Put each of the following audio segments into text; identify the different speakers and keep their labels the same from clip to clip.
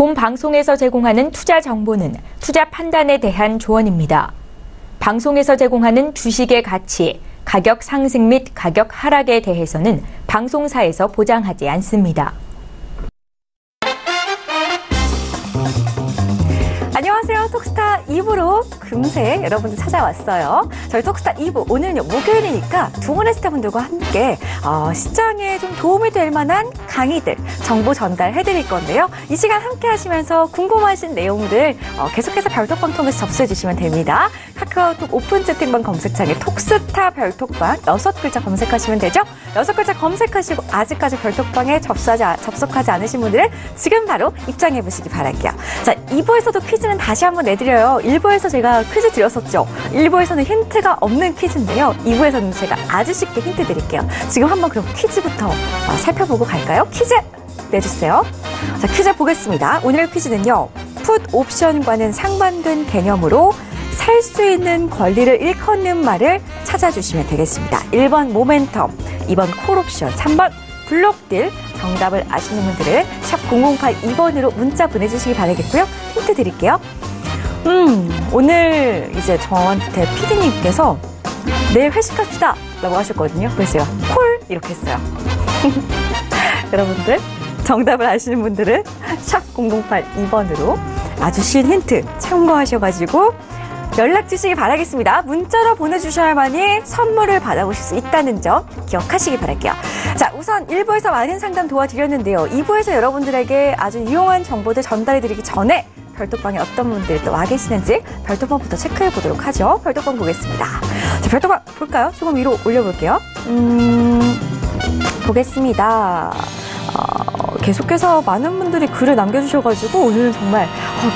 Speaker 1: 본 방송에서 제공하는 투자 정보는 투자 판단에 대한 조언입니다. 방송에서 제공하는 주식의 가치, 가격 상승 및 가격 하락에 대해서는 방송사에서 보장하지 않습니다.
Speaker 2: 안녕하세요. 톡스타 2부로 금세 여러분들 찾아왔어요. 저희 톡스타 2부 오늘은요 목요일이니까 두 분의 스타분들과 함께 시장에 좀 도움이 될 만한 강의들 정보 전달해드릴 건데요. 이 시간 함께 하시면서 궁금하신 내용들 계속해서 별톡방 통해서 접수해 주시면 됩니다. 카카오톡 오픈 채팅방 검색창에 톡스타 별톡방 6글자 검색하시면 되죠. 6글자 검색하시고 아직까지 별톡방에 접속하지 않으신 분들은 지금 바로 입장해 보시기 바랄게요. 자, 2부에서도 퀴즈는 다시 한번 내드려요. 1부에서 제가 퀴즈 드렸었죠. 1부에서는 힌트가 없는 퀴즈인데요. 2부에서는 제가 아주 쉽게 힌트 드릴게요. 지금 한번 그럼 퀴즈부터 살펴보고 갈까요? 퀴즈 내주세요. 자, 퀴즈 보겠습니다. 오늘의 퀴즈는요. 풋 옵션과는 상반된 개념으로 살 수 있는 권리를 일컫는 말을 찾아주시면 되겠습니다. 1번 모멘텀, 2번 콜옵션, 3번 블록딜. 정답을 아시는 분들은 샵 0082번으로 문자 보내주시기 바라겠고요. 힌트 드릴게요. 오늘 이제 저한테 PD님께서 내일 회식합시다 라고 하셨거든요. 그래서 제가 콜 이렇게 했어요. 여러분들 정답을 아시는 분들은 샵 0082번으로 아주 쉬운 힌트 참고하셔가지고 연락 주시기 바라겠습니다. 문자로 보내주셔야만이 선물을 받아보실 수 있다는 점 기억하시기 바랄게요. 자, 우선 1부에서 많은 상담 도와드렸는데요. 2부에서 여러분들에게 아주 유용한 정보들 전달해드리기 전에 별톡방에 어떤 분들이 또 와 계시는지 별톡방부터 체크해 보도록 하죠. 별톡방 보겠습니다. 자, 별톡방 볼까요? 조금 위로 올려볼게요. 보겠습니다. 계속해서 많은 분들이 글을 남겨주셔가지고 오늘은 정말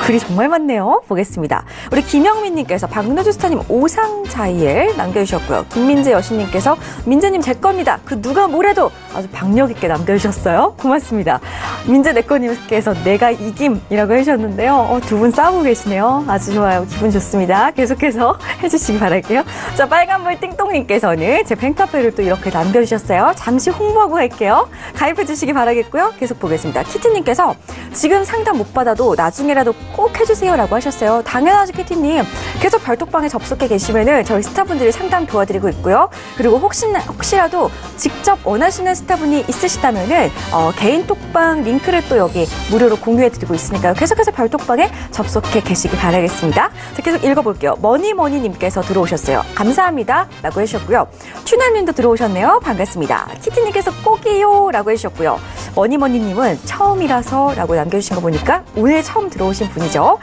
Speaker 2: 글이 정말 많네요. 보겠습니다. 우리 김영민님께서 박노주스타님 오상자이엘 남겨주셨고요. 김민재 여신님께서 민재님 제 겁니다. 그 누가 뭐래도 아주 박력 있게 남겨주셨어요. 고맙습니다. 민재 내꺼님께서 내가 이김이라고 해주셨는데요. 두 분 싸우고 계시네요. 아주 좋아요. 기분 좋습니다. 계속해서 해주시기 바랄게요. 자, 빨간불 띵똥님께서는 제 팬카페를 또 이렇게 남겨주셨어요. 잠시 홍보하고 갈게요. 가입해주시기 바라겠고요. 계속 보겠습니다. 키티님께서 지금 상담 못 받아도 나중에라도 꼭 해주세요라고 하셨어요. 당연하죠, 키티님. 계속 별톡방에 접속해 계시면은 저희 스타분들이 상담 도와드리고 있고요. 그리고 혹시라도 직접 원하시는 스타분이 있으시다면은 개인 톡방 링크를 또 여기 무료로 공유해드리고 있으니까요. 계속해서 별톡방에 접속해 계시기 바라겠습니다. 자, 계속 읽어볼게요. 머니머니님께서 들어오셨어요. 감사합니다 라고 해주셨고요. 튜나님도 들어오셨네요. 반갑습니다. 키티님께서 꼭이요 라고 해주셨고요. 머니머니님은 처음이라서 라고 남겨주신 거 보니까 오늘 처음 들어오신 분이죠.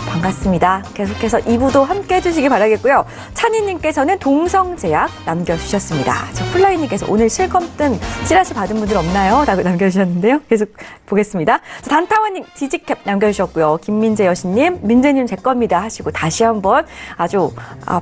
Speaker 2: 반갑습니다. 계속해서 2부도 함께 해주시기 바라겠고요. 찬이님께서는 동성제약 남겨주셨습니다. 저 플라이님께서 오늘 실검 뜬 찌라시 받은 분들 없나요? 라고 남겨주셨는데요. 계속 보겠습니다. 단타원님 디지캡 남겨주셨고요. 김민재 여신님, 민재님 제 겁니다 하시고 다시 한번 아주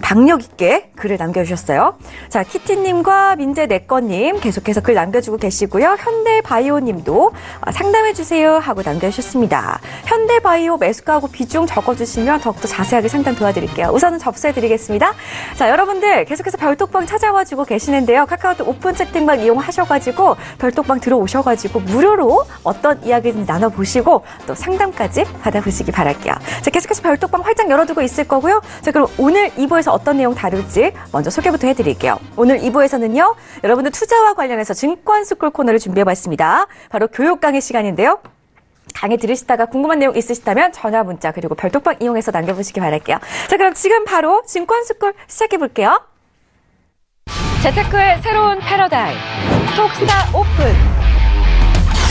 Speaker 2: 박력 있게 글을 남겨주셨어요. 자, 키티님과 민재 내꺼님 계속해서 글 남겨주고 계시고요. 현대바이오님도 상담해주세요 하고 남겨주셨습니다. 현대바이오 매수가하고 비중 적어주시면 더욱더 자세하게 상담 도와드릴게요. 우선은 접수해드리겠습니다. 자, 여러분들 계속해서 별톡방 찾아와주고 계시는데요. 카카오톡 오픈 채팅방 이용하셔가지고 별톡방 들어오셔가지고 무료로 어떤 이야기든지 나눠보시고 또 상담까지 받아보시기 바랄게요. 자, 계속해서 별톡방 활짝 열어두고 있을 거고요. 자, 그럼 오늘 2부에서 어떤 내용 다룰지 먼저 소개부터 해드릴게요. 오늘 2부에서는요. 여러분들 투자와 관련해서 증권스쿨 코너를 준비해봤습니다. 바로 교육 강의 시간인데요. 강의 들으시다가 궁금한 내용 있으시다면 전화 문자 그리고 별톡방 이용해서 남겨보시기 바랄게요. 자, 그럼 지금 바로 증권스쿨 시작해볼게요. 재테크의 새로운 패러다임 톡스타 오픈.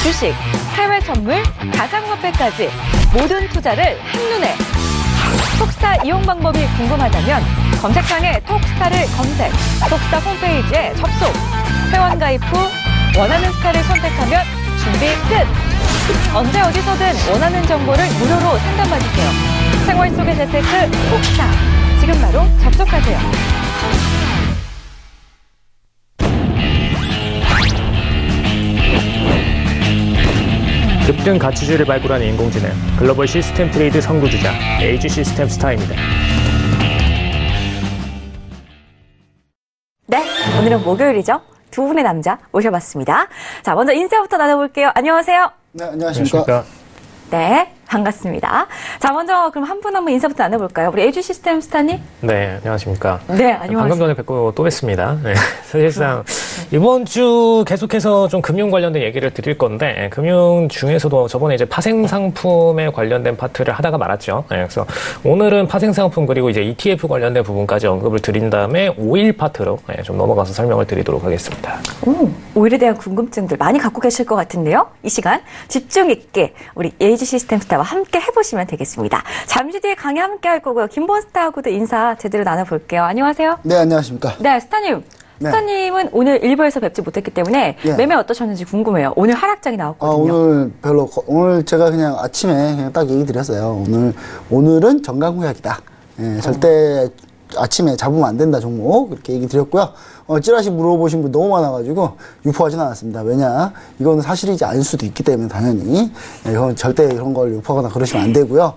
Speaker 2: 주식, 해외 선물, 가상화폐까지 모든 투자를 한눈에. 톡스타 이용 방법이 궁금하다면 검색창에 톡스타를 검색, 톡스타 홈페이지에 접속. 회원 가입 후 원하는 스타를 선택하면 준비 끝. 언제 어디서든 원하는 정보를 무료로 상담받으세요. 생활 속의 재테크 톡스타. 지금 바로 접속하세요.
Speaker 3: 급등 가치주를 발굴한 인공지능 글로벌 시스템 트레이드 선구주자 에이지 시스템 스타입니다.
Speaker 2: 네, 오늘은 목요일이죠. 두 분의 남자 모셔봤습니다. 자, 먼저 인사부터 나눠볼게요. 안녕하세요.
Speaker 4: 네, 안녕하십니까.
Speaker 2: 네, 반갑습니다. 자, 먼저 그럼 한 분 한 분 인사부터 나눠볼까요? 우리 LG 시스템 스타님?
Speaker 3: 네, 안녕하십니까.
Speaker 2: 네, 안녕하세요.
Speaker 3: 방금 전에 뵙고 또 뵙습니다. 네, 사실상 이번 주 계속해서 좀 금융 관련된 얘기를 드릴 건데, 금융 중에서도 저번에 이제 파생 상품에 관련된 파트를 하다가 말았죠. 네, 그래서 오늘은 파생 상품 그리고 이제 ETF 관련된 부분까지 언급을 드린 다음에 오일 파트로 좀 넘어가서 설명을 드리도록 하겠습니다.
Speaker 2: 오일에 대한 궁금증들 많이 갖고 계실 것 같은데요. 이 시간 집중 있게 우리 LG 시스템 스타와 함께 해보시면 되겠습니다. 잠시 뒤에 강의 함께 할 거고요. 김보은 스타하고도 인사 제대로 나눠볼게요. 안녕하세요.
Speaker 4: 네, 안녕하십니까.
Speaker 2: 네, 스타님.
Speaker 4: 네.
Speaker 2: 스타님은 오늘 일부에서 뵙지 못했기 때문에
Speaker 4: 예.
Speaker 2: 매매 어떠셨는지 궁금해요. 오늘 하락장이 나왔거든요.
Speaker 4: 오늘 제가 그냥 아침에 그냥 딱 얘기 드렸어요. 오늘은 정강후약이다. 예, 절대 아침에 잡으면 안 된다 종목 그렇게 얘기 드렸고요. 찌라시 물어보신 분 너무 많아가지고 유포하지는 않았습니다. 왜냐, 이거는 사실이지 않을 수도 있기 때문에 당연히 이건 절대 그런 걸 유포하거나 그러시면 안 되고요.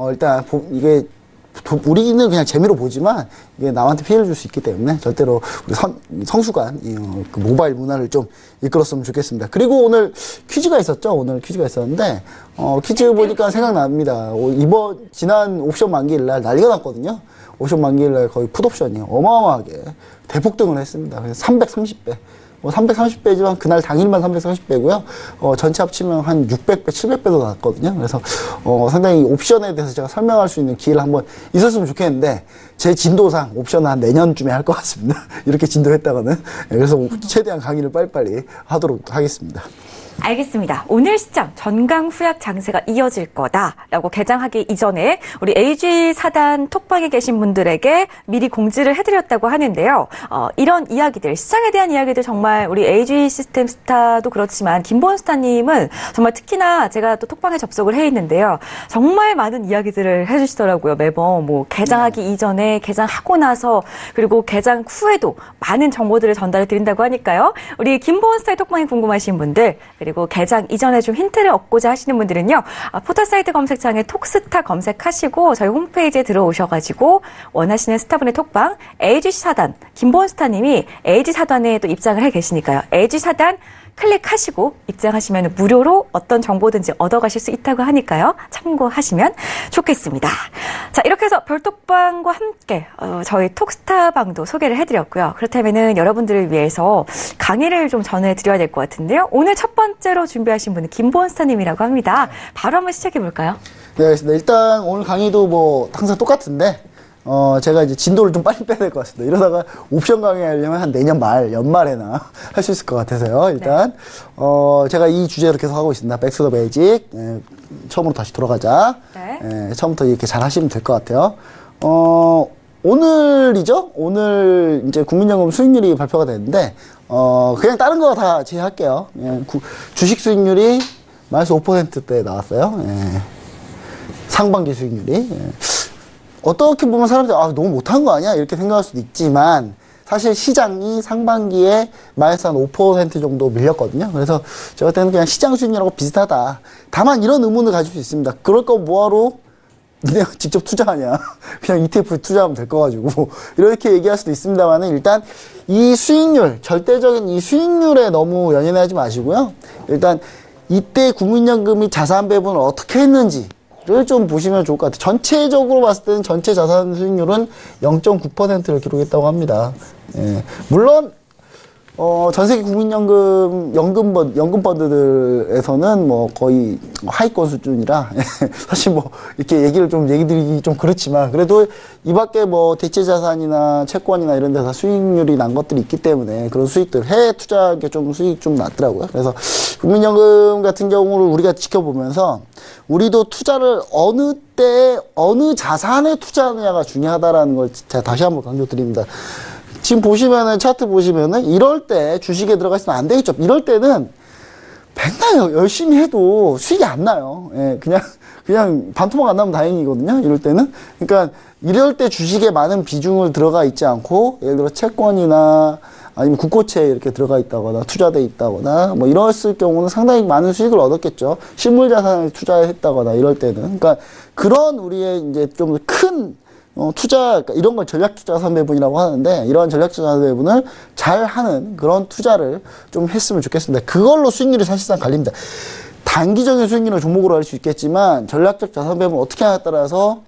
Speaker 4: 일단 이게 우리는 그냥 재미로 보지만 이게 남한테 피해를 줄 수 있기 때문에 절대로 우리 성수관 그 모바일 문화를 좀 이끌었으면 좋겠습니다. 그리고 오늘 퀴즈가 있었죠. 오늘 퀴즈가 있었는데 퀴즈 보니까 생각납니다. 지난 옵션 만기일 날 난리가 났거든요. 옵션 만기일 날 거의 풋옵션이 어마어마하게 대폭등을 했습니다. 그래서 330배. 330배지만 그날 당일만 330배고요. 전체 합치면 한 600배, 700배도 나왔거든요. 그래서 상당히 옵션에 대해서 제가 설명할 수 있는 기회를 한번 있었으면 좋겠는데 제 진도상 옵션은 한 내년쯤에 할 것 같습니다. 이렇게 진도했다가는. 그래서 최대한 강의를 빨리빨리 하도록 하겠습니다.
Speaker 2: 알겠습니다. 오늘 시장 전강후약 장세가 이어질 거다라고 개장하기 이전에 우리 LG 사단 톡방에 계신 분들에게 미리 공지를 해드렸다고 하는데요. 이런 이야기들, 시장에 대한 이야기들 정말 우리 LG 시스템 스타도 그렇지만 김보은 스타님은 정말 특히나 제가 또 톡방에 접속을 해 있는데요. 정말 많은 이야기들을 해주시더라고요. 매번 뭐 개장하기 이전에, 개장하고 나서 그리고 개장 후에도 많은 정보들을 전달해 드린다고 하니까요. 우리 김보은 스타의 톡방이 궁금하신 분들 그리고 개장 이전에 좀 힌트를 얻고자 하시는 분들은요. 포털 사이트 검색창에 톡스타 검색하시고 저희 홈페이지에 들어오셔가지고 원하시는 스타분의 톡방 LG 사단 김보은 스타님이 LG 사단에 또 입장을 해 계시니까요. LG 사단 클릭하시고 입장하시면 무료로 어떤 정보든지 얻어가실 수 있다고 하니까요. 참고하시면 좋겠습니다. 자, 이렇게 해서 별톡방과 함께 저희 톡스타방도 소개를 해드렸고요. 그렇다면은 여러분들을 위해서 강의를 좀 전해드려야 될 것 같은데요. 오늘 첫 번째로 준비하신 분은 김보은 스타님이라고 합니다. 바로 한번 시작해볼까요?
Speaker 4: 네, 알겠습니다. 일단 오늘 강의도 뭐 항상 똑같은데 제가 이제 진도를 좀 빨리 빼야 될 것 같습니다. 이러다가 옵션 강의하려면 한 내년 연말에나 할 수 있을 것 같아서요. 일단, 제가 이 주제로 계속 하고 있습니다. 백스 더 베이직. 처음으로 다시 돌아가자.
Speaker 2: 네.
Speaker 4: 처음부터 이렇게 잘 하시면 될 것 같아요. 오늘이죠? 오늘 이제 국민연금 수익률이 발표가 됐는데, 그냥 다른 거 다 제외할게요. 주식 수익률이 마이너스 5%대 나왔어요. 상반기 수익률이. 어떻게 보면 사람들이 너무 못한 거 아니야? 이렇게 생각할 수도 있지만 사실 시장이 상반기에 마이너스 한 5% 정도 밀렸거든요. 그래서 제가 볼 때는 그냥 시장 수익률하고 비슷하다. 다만 이런 의문을 가질 수 있습니다. 그럴 거 뭐하러 내가 직접 투자하냐. 그냥 ETF 투자하면 될 거 가지고 이렇게 얘기할 수도 있습니다만 일단 이 수익률, 절대적인 이 수익률에 너무 연연하지 마시고요. 일단 이때 국민연금이 자산 배분을 어떻게 했는지 를 좀 보시면 좋을 것 같아요. 전체적으로 봤을 때는 전체 자산 수익률은 0.9%를 기록했다고 합니다. 물론 전 세계 국민연금 연금 펀드들에서는 뭐 거의 하위권 수준이라 사실 뭐 이렇게 얘기 드리기 좀 그렇지만 그래도 이 밖에 뭐 대체 자산이나 채권이나 이런 데서 수익률이 난 것들이 있기 때문에 그런 수익들 해외 투자할 게 좀 수익 좀 났더라고요. 그래서 국민연금 같은 경우를 우리가 지켜보면서 우리도 투자를 어느 때 어느 자산에 투자하느냐가 중요하다라는 걸 제가 다시 한번 강조드립니다. 지금 보시면은 차트 보시면은 이럴 때 주식에 들어가 있으면 안 되겠죠. 이럴 때는 맨날 열심히 해도 수익이 안 나요. 그냥 반토막 안 나면 다행이거든요. 이럴 때는. 그러니까 이럴 때 주식에 많은 비중을 들어가 있지 않고 예를 들어 채권이나 아니면 국고채에 이렇게 들어가 있다거나 투자돼 있다거나 뭐 이랬을 경우는 상당히 많은 수익을 얻었겠죠. 실물 자산을 투자했다거나 이럴 때는. 그러니까 그런 우리의 이제 좀 큰 투자, 이런 걸 전략투자 배분이라고 하는데, 이런 전략투자 배분을 잘 하는 그런 투자를 좀 했으면 좋겠습니다. 그걸로 수익률이 사실상 갈립니다. 단기적인 수익률을 종목으로 할 수 있겠지만 전략적 자산 배분 어떻게 하냐에 따라서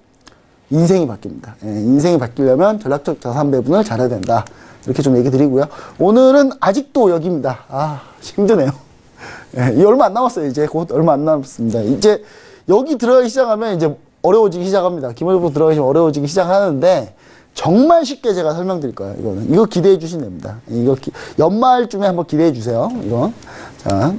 Speaker 4: 인생이 바뀝니다. 예, 인생이 바뀌려면 전략적 자산 배분을 잘해야 된다. 이렇게 좀 얘기 드리고요. 오늘은 아직도 여기입니다. 아, 힘드네요. 예, 이 얼마 안 남았어요. 이제 곧 얼마 안 남았습니다. 이제 여기 들어가기 시작하면 이제 어려워지기 시작합니다. 기본적으로 들어가시면 어려워지기 시작하는데 정말 쉽게 제가 설명드릴 거예요. 이거는 이거 기대해 주시면 됩니다. 이거 연말쯤에 한번 기대해 주세요. 이거 자.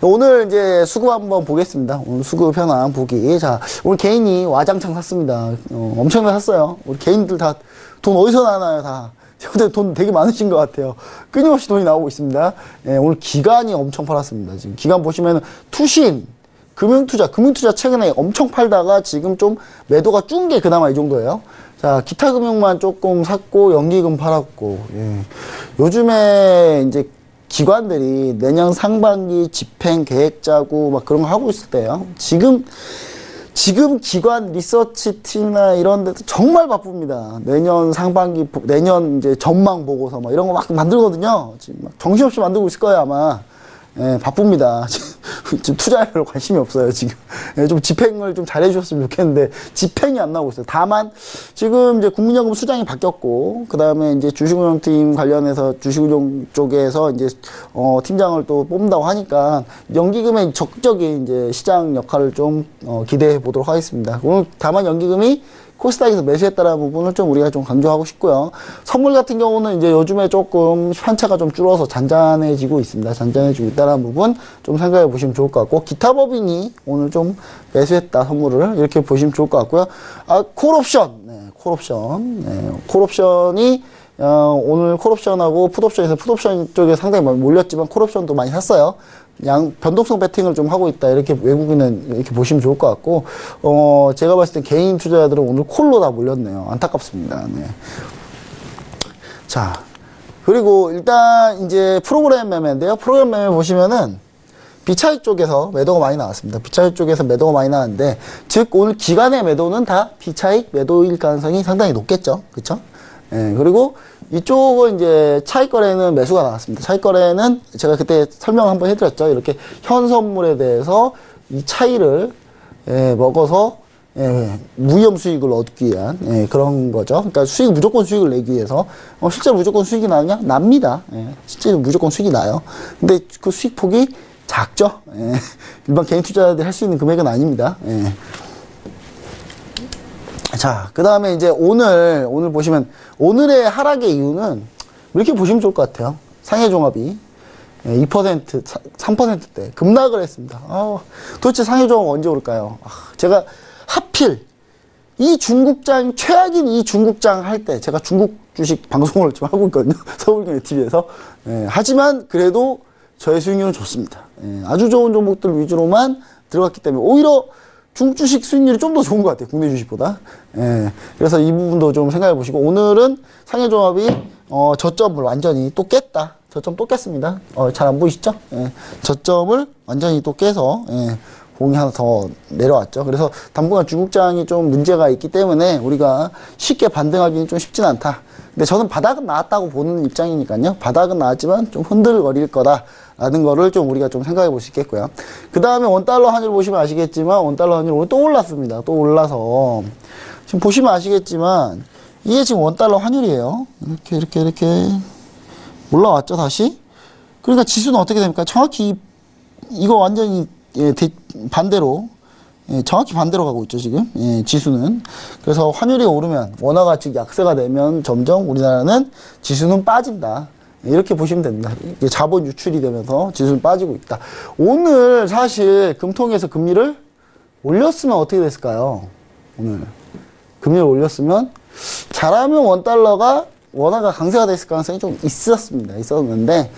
Speaker 4: 오늘 이제 수급 한번 보겠습니다. 오늘 수급 현황 보기. 자, 오늘 개인이 와장창 샀습니다. 엄청나게 샀어요. 우리 개인들 다 돈 어디서 나나요, 다. 근데 돈 되게 많으신 것 같아요. 끊임없이 돈이 나오고 있습니다. 예, 오늘 기관이 엄청 팔았습니다. 지금 기관 보시면 투신, 금융투자 최근에 엄청 팔다가 지금 좀 매도가 준 게 그나마 이 정도예요. 자, 기타 금융만 조금 샀고, 연기금 팔았고, 예. 요즘에 이제 기관들이 내년 상반기 집행 계획 짜고 막 그런 거 하고 있을 때요. 지금 기관 리서치 팀이나 이런 데도 정말 바쁩니다. 내년 상반기, 내년 이제 전망 보고서 막 이런 거 막 만들거든요. 지금 막 정신없이 만들고 있을 거예요, 아마. 예, 바쁩니다. 지금 투자에 별로 관심이 없어요, 지금. 예, 좀 집행을 좀 잘해주셨으면 좋겠는데, 집행이 안 나오고 있어요. 다만, 지금 이제 국민연금 수장이 바뀌었고, 그 다음에 이제 주식운용팀 관련해서 주식운용 쪽에서 이제, 팀장을 또 뽑는다고 하니까, 연기금의 적극적인 이제 시장 역할을 좀, 기대해 보도록 하겠습니다. 오늘 다만 연기금이 코스닥에서 매수했다라는 부분을 좀 우리가 좀 강조하고 싶고요. 선물 같은 경우는 이제 요즘에 조금 편차가 좀 줄어서 잔잔해지고 있습니다. 잔잔해지고 있다는 부분 좀 생각해 보시면 좋을 것 같고, 기타 법인이 오늘 좀 매수했다, 선물을. 이렇게 보시면 좋을 것 같고요. 아, 콜옵션. 네, 콜옵션. 네, 콜옵션이, 오늘 콜옵션하고 풋옵션에서 풋옵션 쪽에 상당히 몰렸지만 콜옵션도 많이 샀어요. 변동성 배팅을 좀 하고 있다. 이렇게 외국인은 이렇게 보시면 좋을 것 같고, 제가 봤을 때 개인 투자자들은 오늘 콜로 다 몰렸네요. 안타깝습니다. 네. 자, 그리고 일단 이제 프로그램 매매인데요. 프로그램 매매 보시면은 비차익 쪽에서 매도가 많이 나왔습니다. 비차익 쪽에서 매도가 많이 나왔는데, 즉 오늘 기간의 매도는 다 비차익 매도일 가능성이 상당히 높겠죠. 그렇죠? 예, 그리고 이쪽은 이제 차익 거래는 매수가 나왔습니다. 차익 거래는 제가 그때 설명 한번 해드렸죠. 이렇게 현 선물에 대해서 이 차이를 먹어서 무위험 수익을 얻기 위한 그런 거죠. 그러니까 무조건 수익을 내기 위해서 실제로 무조건 수익이 나느냐? 납니다. 실제로 무조건 수익이 나요. 근데 그 수익 폭이 작죠. 일반 개인 투자자들이 할 수 있는 금액은 아닙니다. 자, 그 다음에 이제 오늘 보시면, 오늘의 하락의 이유는 이렇게 보시면 좋을 것 같아요. 상해종합이 2%, 3%대 급락을 했습니다. 도대체 상해종합 언제 올까요? 제가 하필 이 중국장, 최악인 이 중국장 할 때, 제가 중국 주식 방송을 좀 하고 있거든요. 서울경제 TV에서. 하지만 그래도 저의 수익률은 좋습니다. 아주 좋은 종목들 위주로만 들어갔기 때문에 오히려 중국 주식 수익률이 좀 더 좋은 것 같아요. 국내 주식보다. 그래서 이 부분도 좀 생각해 보시고, 오늘은 상해종합이, 저점을 완전히 또 깼다. 저점 또 깼습니다. 잘 안 보이시죠? 저점을 완전히 또 깨서, 공이 하나 더 내려왔죠. 그래서 당분간 중국장이 좀 문제가 있기 때문에 우리가 쉽게 반등하기는 좀 쉽진 않다. 근데 저는 바닥은 나왔다고 보는 입장이니까요. 바닥은 나왔지만 좀 흔들거릴 거다라는 거를 좀 우리가 좀 생각해 볼 수 있겠고요. 그 다음에 원달러 환율 보시면 아시겠지만 원달러 환율 오늘 또 올랐습니다. 또 올라서 지금 보시면 아시겠지만 이게 지금 원달러 환율이에요. 이렇게 올라왔죠, 다시. 그러니까 지수는 어떻게 됩니까? 정확히 이거 완전히 반대로, 정확히 반대로 가고 있죠, 지금. 지수는. 그래서 환율이 오르면, 원화가 즉 약세가 되면 점점 우리나라는 지수는 빠진다. 이렇게 보시면 됩니다. 자본 유출이 되면서 지수는 빠지고 있다. 오늘 사실 금통에서 금리를 올렸으면 어떻게 됐을까요? 오늘. 금리를 올렸으면, 잘하면 원화가 강세가 됐을 가능성이 좀 있었는데,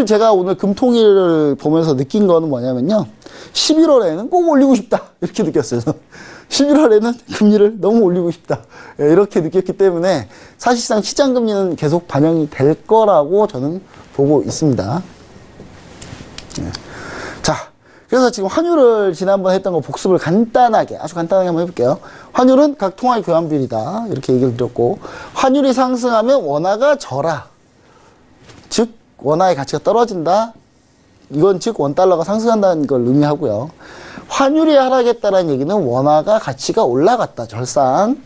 Speaker 4: 제가 오늘 금통일을 보면서 느낀 거는 뭐냐면요. 11월에는 꼭 올리고 싶다. 이렇게 느꼈어요. 11월에는 금리를 너무 올리고 싶다. 이렇게 느꼈기 때문에 사실상 시장금리는 계속 반영이 될 거라고 저는 보고 있습니다. 자, 그래서 지금 환율을 지난번 했던 거 복습을 아주 간단하게 한번 해볼게요. 환율은 각 통화의 교환비율이다. 이렇게 얘기를 드렸고, 환율이 상승하면 원화가 져라. 즉, 원화의 가치가 떨어진다. 이건 즉 원달러가 상승한다는 걸 의미하고요. 환율이 하락했다는 얘기는 원화가 가치가 올라갔다. 절상.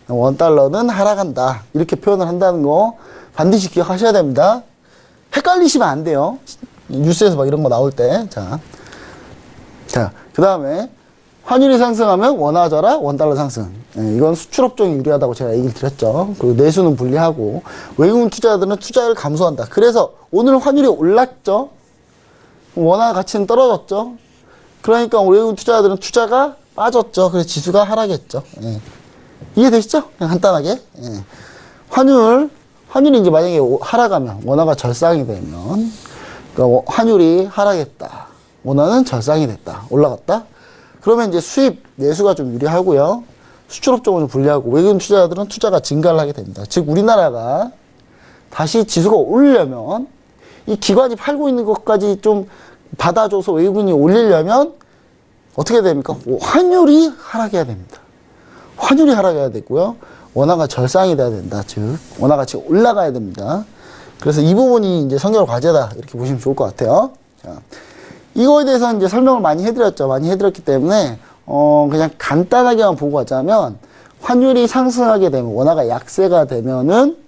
Speaker 4: 원달러는 하락한다. 이렇게 표현을 한다는 거 반드시 기억하셔야 됩니다. 헷갈리시면 안 돼요. 뉴스에서 막 이런 거 나올 때. 자, 그 다음에 환율이 상승하면 원화저하, 원달러 상승. 이건 수출업종이 유리하다고 제가 얘기를 드렸죠. 그리고 내수는 불리하고 외국인 투자자들은 투자율 감소한다. 그래서 오늘 환율이 올랐죠. 원화 가치는 떨어졌죠. 그러니까 외국인 투자자들은 투자가 빠졌죠. 그래서 지수가 하락했죠. 이해되시죠? 그냥 간단하게. 환율이 이제 만약에 하락하면 원화가 절상이 되면 그러니까 환율이 하락했다. 원화는 절상이 됐다. 올라갔다. 그러면 이제 수입, 내수가 좀 유리하고요. 수출업종은 좀 불리하고 외국인 투자자들은 투자가 증가를 하게 됩니다. 즉 우리나라가 다시 지수가 오르려면 이 기관이 팔고 있는 것까지 좀 받아줘서 외국인이 올리려면 어떻게 됩니까? 환율이 하락해야 됩니다. 환율이 하락해야 되고요. 원화가 절상이 돼야 된다. 즉 원화 가치가 올라가야 됩니다. 그래서 이 부분이 이제 성격 과제다. 이렇게 보시면 좋을 것 같아요. 자, 이거에 대해서 이제 설명을 많이 해드렸죠. 많이 해드렸기 때문에 그냥 간단하게만 보고 가자면 환율이 상승하게 되면 원화가 약세가 되면은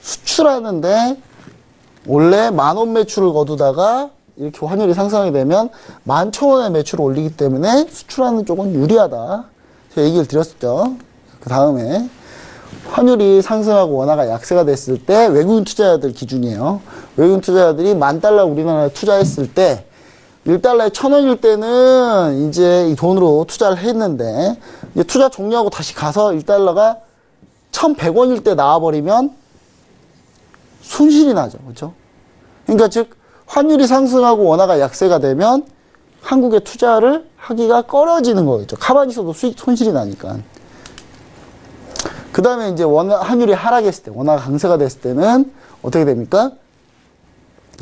Speaker 4: 수출하는데 원래 10,000원 매출을 거두다가 이렇게 환율이 상승하게 되면 11,000원의 매출을 올리기 때문에 수출하는 쪽은 유리하다. 제가 얘기를 드렸죠. 그 다음에 환율이 상승하고 원화가 약세가 됐을 때 외국인 투자자들 기준이에요. 외국인 투자자들이 $10,000 우리나라에 투자했을 때 1달러에 1,000원일 때는 이제 이 돈으로 투자를 했는데 이제 투자 종료하고 다시 가서 1달러가 1,100원일 때 나와버리면 손실이 나죠. 그렇죠? 그러니까 즉 환율이 상승하고 원화가 약세가 되면 한국에 투자를 하기가 꺼려지는 거겠죠. 가만히 있어도 수익 손실이 나니까. 그 다음에 이제 환율이 하락했을 때, 원화가 강세가 됐을 때는 어떻게 됩니까?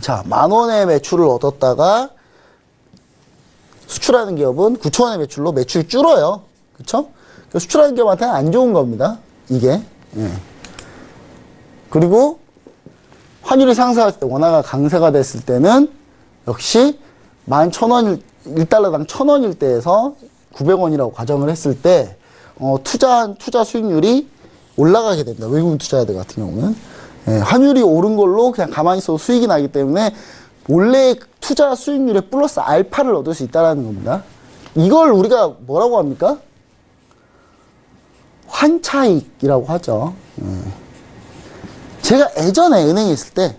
Speaker 4: 자, 10,000원의 매출을 얻었다가 수출하는 기업은 9,000원의 매출로 매출이 줄어요. 그쵸? 수출하는 기업한테는 안 좋은 겁니다. 이게. 그리고 환율이 상승할 때, 원화가 강세가 됐을 때는 역시 11,000원, 1달러당 1,000원일 때에서 900원이라고 가정을 했을 때, 투자 수익률이 올라가게 됩니다. 외국인 투자자들 같은 경우는. 환율이 오른 걸로 그냥 가만히 있어도 수익이 나기 때문에 원래 투자 수익률에 플러스 알파를 얻을 수 있다는 겁니다. 이걸 우리가 뭐라고 합니까? 환차익이라고 하죠. 제가 예전에 은행에 있을 때,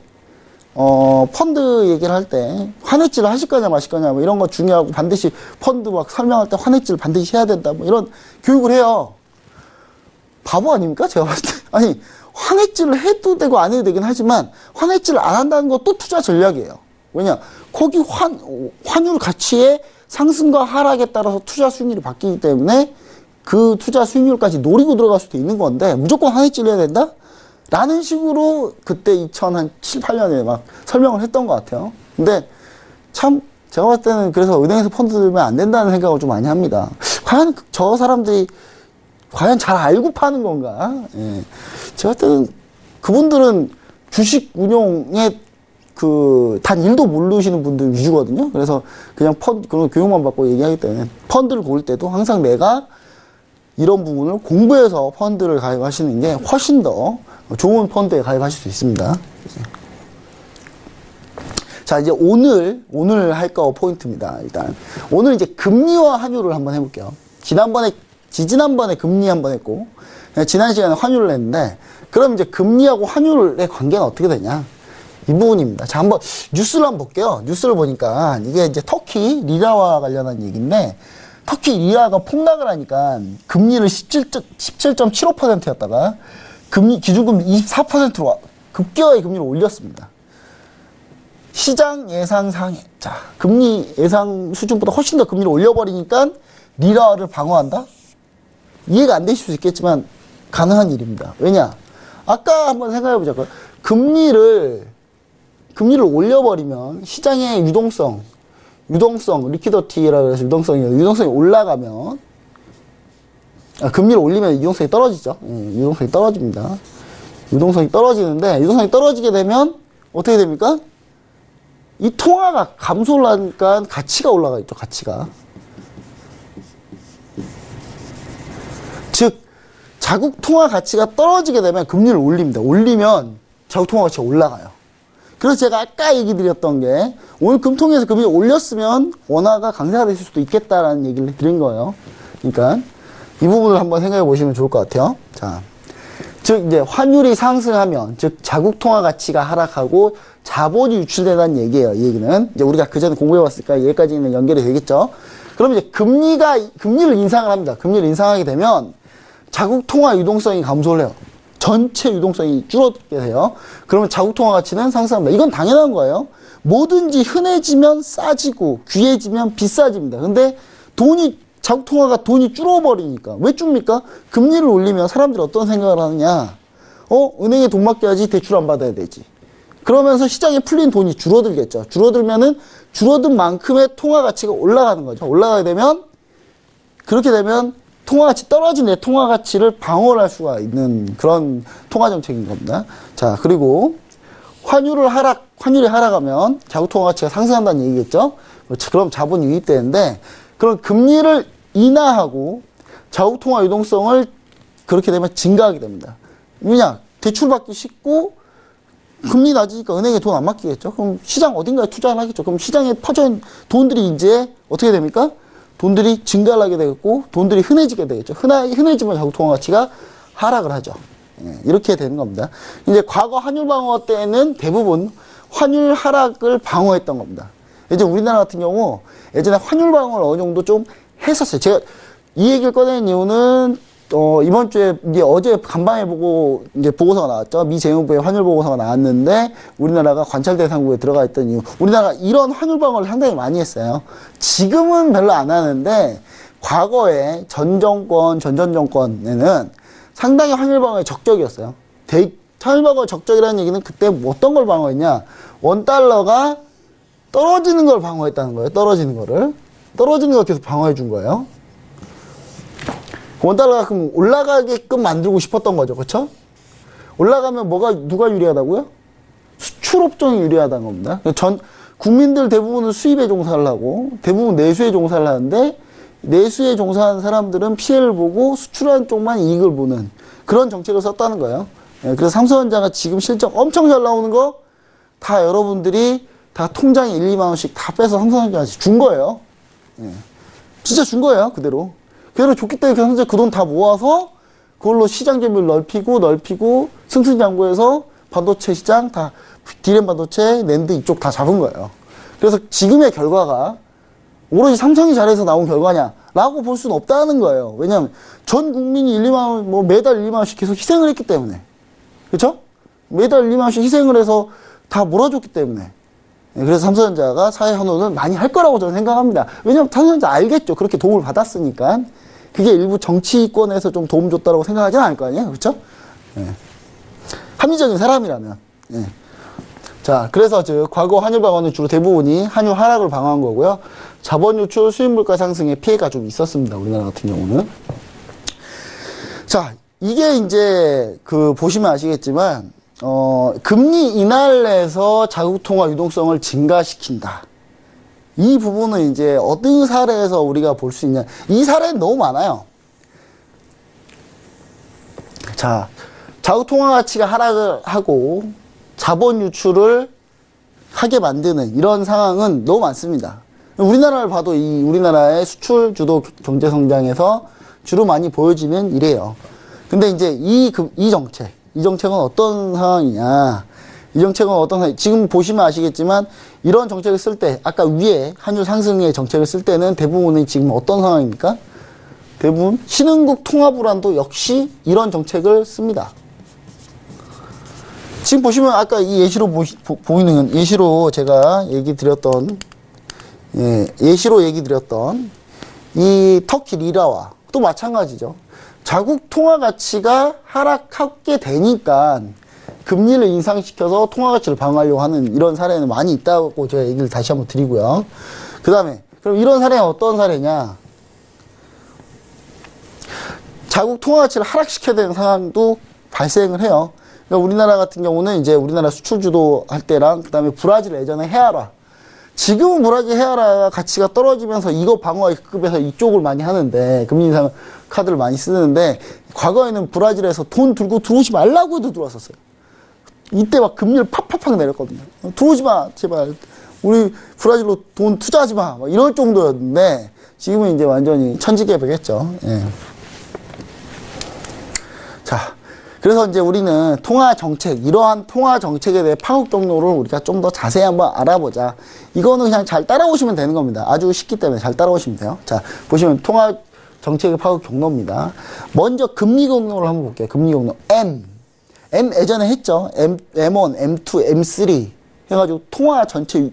Speaker 4: 펀드 얘기를 할 때, 환해지를 하실 거냐 마실 거냐, 뭐 이런 거 중요하고 반드시 펀드 막 설명할 때 환해지를 반드시 해야 된다, 뭐 이런 교육을 해요. 바보 아닙니까? 제가 봤을 때. 아니, 환해지를 해도 되고 안 해도 되긴 하지만, 환해지를 안 한다는 것도 투자 전략이에요. 왜냐? 거기 환율 가치의 상승과 하락에 따라서 투자 수익률이 바뀌기 때문에 그 투자 수익률까지 노리고 들어갈 수도 있는 건데, 무조건 환해지를 해야 된다? 라는 식으로 그때 2007, 8년에 막 설명을 했던 것 같아요. 근데 참 제가 봤을 때는 그래서 은행에서 펀드 들면 안 된다는 생각을 좀 많이 합니다. 과연 저 사람들이 과연 잘 알고 파는 건가? 제가 봤을 때는 그분들은 주식 운용에 단 1도 모르시는 분들 위주거든요. 그래서 그냥 그런 교육만 받고 얘기하기 때문에 펀드를 고를 때도 항상 내가 이런 부분을 공부해서 펀드를 가입하시는 게 훨씬 더 좋은 펀드에 가입하실 수 있습니다. 자, 이제 오늘 할 거 포인트입니다. 일단 오늘 이제 금리와 환율을 한번 해볼게요. 지난번에 금리 한번 했고 지난 시간에 환율을 했는데 그럼 이제 금리하고 환율의 관계는 어떻게 되냐? 이 부분입니다. 자, 한번 뉴스를 한번 볼게요. 뉴스를 보니까 이게 이제 터키 리라와 관련한 얘기인데 터키 리라가 폭락을 하니까 금리를 17.75%였다가 기준금리 24%로 급격하게 금리를 올렸습니다. 시장 예상 상해. 자, 금리 예상 수준보다 훨씬 더 금리를 올려버리니까 리라를 방어한다? 이해가 안 되실 수 있겠지만 가능한 일입니다. 왜냐? 아까 한번 생각해보자. 금리를 올려버리면 시장의 유동성, 리퀴더티라고 해서 유동성이 올라가면, 금리를 올리면 유동성이 떨어지죠. 유동성이 떨어집니다. 유동성이 떨어지는데, 유동성이 떨어지게 되면, 어떻게 됩니까? 이 통화가 감소를 하니까 가치가 올라가 있죠, 가치가. 즉, 자국 통화 가치가 떨어지게 되면 금리를 올립니다. 올리면 자국 통화 가치가 올라가요. 그래서 제가 아까 얘기 드렸던 게 오늘 금통에서 금리 올렸으면 원화가 강세가 됐을 수도 있겠다라는 얘기를 드린 거예요. 그러니까 이 부분을 한번 생각해 보시면 좋을 것 같아요. 자, 즉 이제 환율이 상승하면 즉 자국 통화 가치가 하락하고 자본이 유출된다는 얘기예요. 이 얘기는 이제 우리가 그 전에 공부해 봤으니까 여기까지는 연결이 되겠죠. 그럼 이제 금리를 인상을 합니다. 금리를 인상하게 되면 자국 통화 유동성이 감소를 해요. 전체 유동성이 줄어들게 돼요. 그러면 자국 통화 가치는 상승합니다. 이건 당연한 거예요. 뭐든지 흔해지면 싸지고 귀해지면 비싸집니다. 근데 자국 통화가 돈이 줄어버리니까. 왜 줍니까? 금리를 올리면 사람들이 어떤 생각을 하느냐. 은행에 돈 맡겨야지 대출 안 받아야 되지. 그러면서 시장에 풀린 돈이 줄어들겠죠. 줄어들면은 줄어든 만큼의 통화 가치가 올라가는 거죠. 올라가게 되면 그렇게 되면 통화 가치 떨어진 내 통화 가치를 방어할 수가 있는 그런 통화 정책인 겁니다. 자, 그리고 환율이 하락하면 자국 통화 가치가 상승한다는 얘기겠죠. 그럼 자본이 유입되는데 그럼 금리를 인하하고 자국 통화 유동성을 그렇게 되면 증가하게 됩니다. 왜냐? 대출 받기 쉽고 금리 낮으니까 은행에 돈 안 맡기겠죠. 그럼 시장 어딘가에 투자를 하겠죠. 그럼 시장에 퍼진 돈들이 이제 어떻게 됩니까? 돈들이 증가를 하게 되겠고 돈들이 흔해지게 되겠죠. 흔해지면 자국 통화 가치가 하락을 하죠. 이렇게 되는 겁니다. 이제 과거 환율 방어 때는 대부분 환율 하락을 방어했던 겁니다. 이제 우리나라 같은 경우 예전에 환율 방어를 어느 정도 좀 했었어요. 제가 이 얘기를 꺼낸 이유는 이번 주에 이제 어제 간밤에 보고 이제 보고서가 나왔죠. 미 재무부의 환율 보고서가 나왔는데 우리나라가 관찰 대상국에 들어가 있던 이유. 우리나라가 이런 환율 방어를 상당히 많이 했어요. 지금은 별로 안 하는데 과거에 전 정권에는 상당히 환율 방어에 적격이었어요. 환율 방어 적격이라는 얘기는 그때 어떤 걸 방어했냐? 원달러가 떨어지는 걸 방어했다는 거예요. 떨어지는 걸 계속 방어해 준 거예요. 원달러가 그럼 올라가게끔 만들고 싶었던 거죠. 그렇죠? 올라가면 누가 유리하다고요? 수출업종이 유리하다는 겁니다. 국민들 대부분은 수입에 종사를 하고 대부분 내수에 종사를 하는데 내수에 종사하는 사람들은 피해를 보고 수출하는 쪽만 이익을 보는 그런 정책을 썼다는 거예요. 그래서 삼성전자가 지금 실적 엄청 잘 나오는 거 다 여러분들이 다 통장에 1, 2만 원씩 다 빼서 삼성전자한테 준 거예요. 진짜 준 거예요. 그대로 줬기 때문에 삼성전자 그 돈 다 모아서 그걸로 시장 점유율 넓히고 승승장구해서 반도체 시장 다 D램 반도체, 낸드 이쪽 다 잡은 거예요. 그래서 지금의 결과가 오로지 삼성이 잘해서 나온 결과냐라고 볼 수는 없다는 거예요. 왜냐하면 전 국민이 1, 2만 원, 매달 1, 2만 원씩 계속 희생을 했기 때문에. 그렇죠? 매달 1, 2만 원씩 희생을 해서 다 몰아줬기 때문에. 그래서 삼성전자가 사회 환원을 많이 할 거라고 저는 생각합니다. 왜냐하면 삼성전자 알겠죠. 그렇게 도움을 받았으니까. 그게 일부 정치권에서 좀 도움 줬다고 생각하지는 않을 거 아니에요. 그렇죠? 합리적인 사람이라면. 자, 그래서 과거 환율 방어는 주로 대부분이 환율 하락을 방어한 거고요. 자본 유출, 수입 물가 상승에 피해가 좀 있었습니다. 우리나라 같은 경우는. 자, 이게 이제 보시면 아시겠지만 금리 인하를 해서 자국 통화 유동성을 증가시킨다. 이 부분은 이제 어떤 사례에서 우리가 볼 수 있냐. 이 사례는 너무 많아요. 자, 자국 통화 가치가 하락을 하고 자본 유출을 하게 만드는 이런 상황은 너무 많습니다. 우리나라를 봐도 우리나라의 수출 주도 경제 성장에서 주로 많이 보여지는 이래요. 근데 이제 이 정책은 어떤 상황이냐. 이 정책은 지금 보시면 아시겠지만 이런 정책을 쓸 때 아까 위에 환율 상승의 정책을 쓸 때는 대부분이 지금 어떤 상황입니까? 대부분 신흥국 통화불안도 역시 이런 정책을 씁니다. 지금 보시면 아까 이 예시로 보이는 예시로 제가 얘기 드렸던 이 터키 리라와 또 마찬가지죠. 자국 통화 가치가 하락하게 되니까 금리를 인상시켜서 통화 가치를 방어하려고 하는 이런 사례는 많이 있다고 제가 얘기를 다시 한번 드리고요. 그 다음에 그럼 이런 사례는 어떤 사례냐? 자국 통화 가치를 하락시켜야 되는 상황도 발생을 해요. 그러니까 우리나라 같은 경우는 이제 우리나라 수출 주도할 때랑 그 다음에 브라질 예전에 헤아라 지금은 브라질 헤아라 가치가 떨어지면서 이거 방어에 급급해서 이쪽을 많이 하는데, 금리 인상 카드를 많이 쓰는데, 과거에는 브라질에서 돈 들고 들어오지 말라고 해도 들어왔었어요. 이때 막 금리를 팍팍팍 내렸거든요. 들어오지 마, 제발. 우리 브라질로 돈 투자하지 마. 막 이럴 정도였는데, 지금은 이제 완전히 천지개벽했죠. 예. 자, 그래서 이제 우리는 통화 정책, 이러한 통화 정책에 대해 파급 경로를 우리가 좀 더 자세히 한번 알아보자. 이거는 그냥 잘 따라오시면 되는 겁니다. 아주 쉽기 때문에 잘 따라오시면 돼요. 자, 보시면 통화 정책의 파급 경로입니다. 먼저 금리 경로를 한번 볼게요. 금리 경로. M 예전에 했죠. M1, M2, M3 해가지고 통화 전체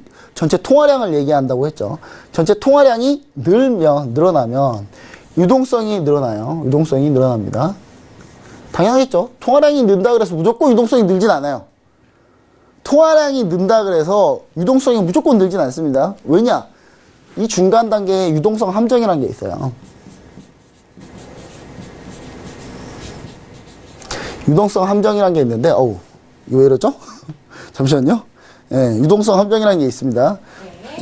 Speaker 4: 통화량을 얘기한다고 했죠. 전체 통화량이 늘어나면 유동성이 늘어나요. 유동성이 늘어납니다. 당연하겠죠. 통화량이 는다 그래서 무조건 유동성이 늘진 않아요. 통화량이 는다 그래서 유동성이 무조건 늘진 않습니다. 왜냐? 이 중간 단계에 유동성 함정이라는 게 있어요. 유동성 함정이라는 게 있는데, 이거 왜 이러죠? 잠시만요. 예, 유동성 함정이라는 게 있습니다.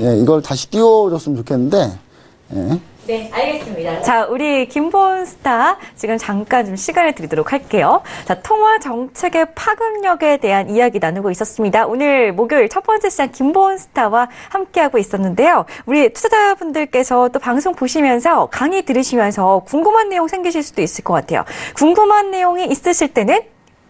Speaker 4: 예, 이걸 다시 띄워줬으면 좋겠는데, 예.
Speaker 2: 네, 알겠습니다. 자, 우리 김본스타 지금 잠깐 좀 시간을 드리도록 할게요. 자, 통화 정책의 파급력에 대한 이야기 나누고 있었습니다. 오늘 목요일 첫 번째 시간 김본스타와 함께하고 있었는데요. 우리 투자자분들께서 또 방송 보시면서 강의 들으시면서 궁금한 내용 생기실 수도 있을 것 같아요. 궁금한 내용이 있으실 때는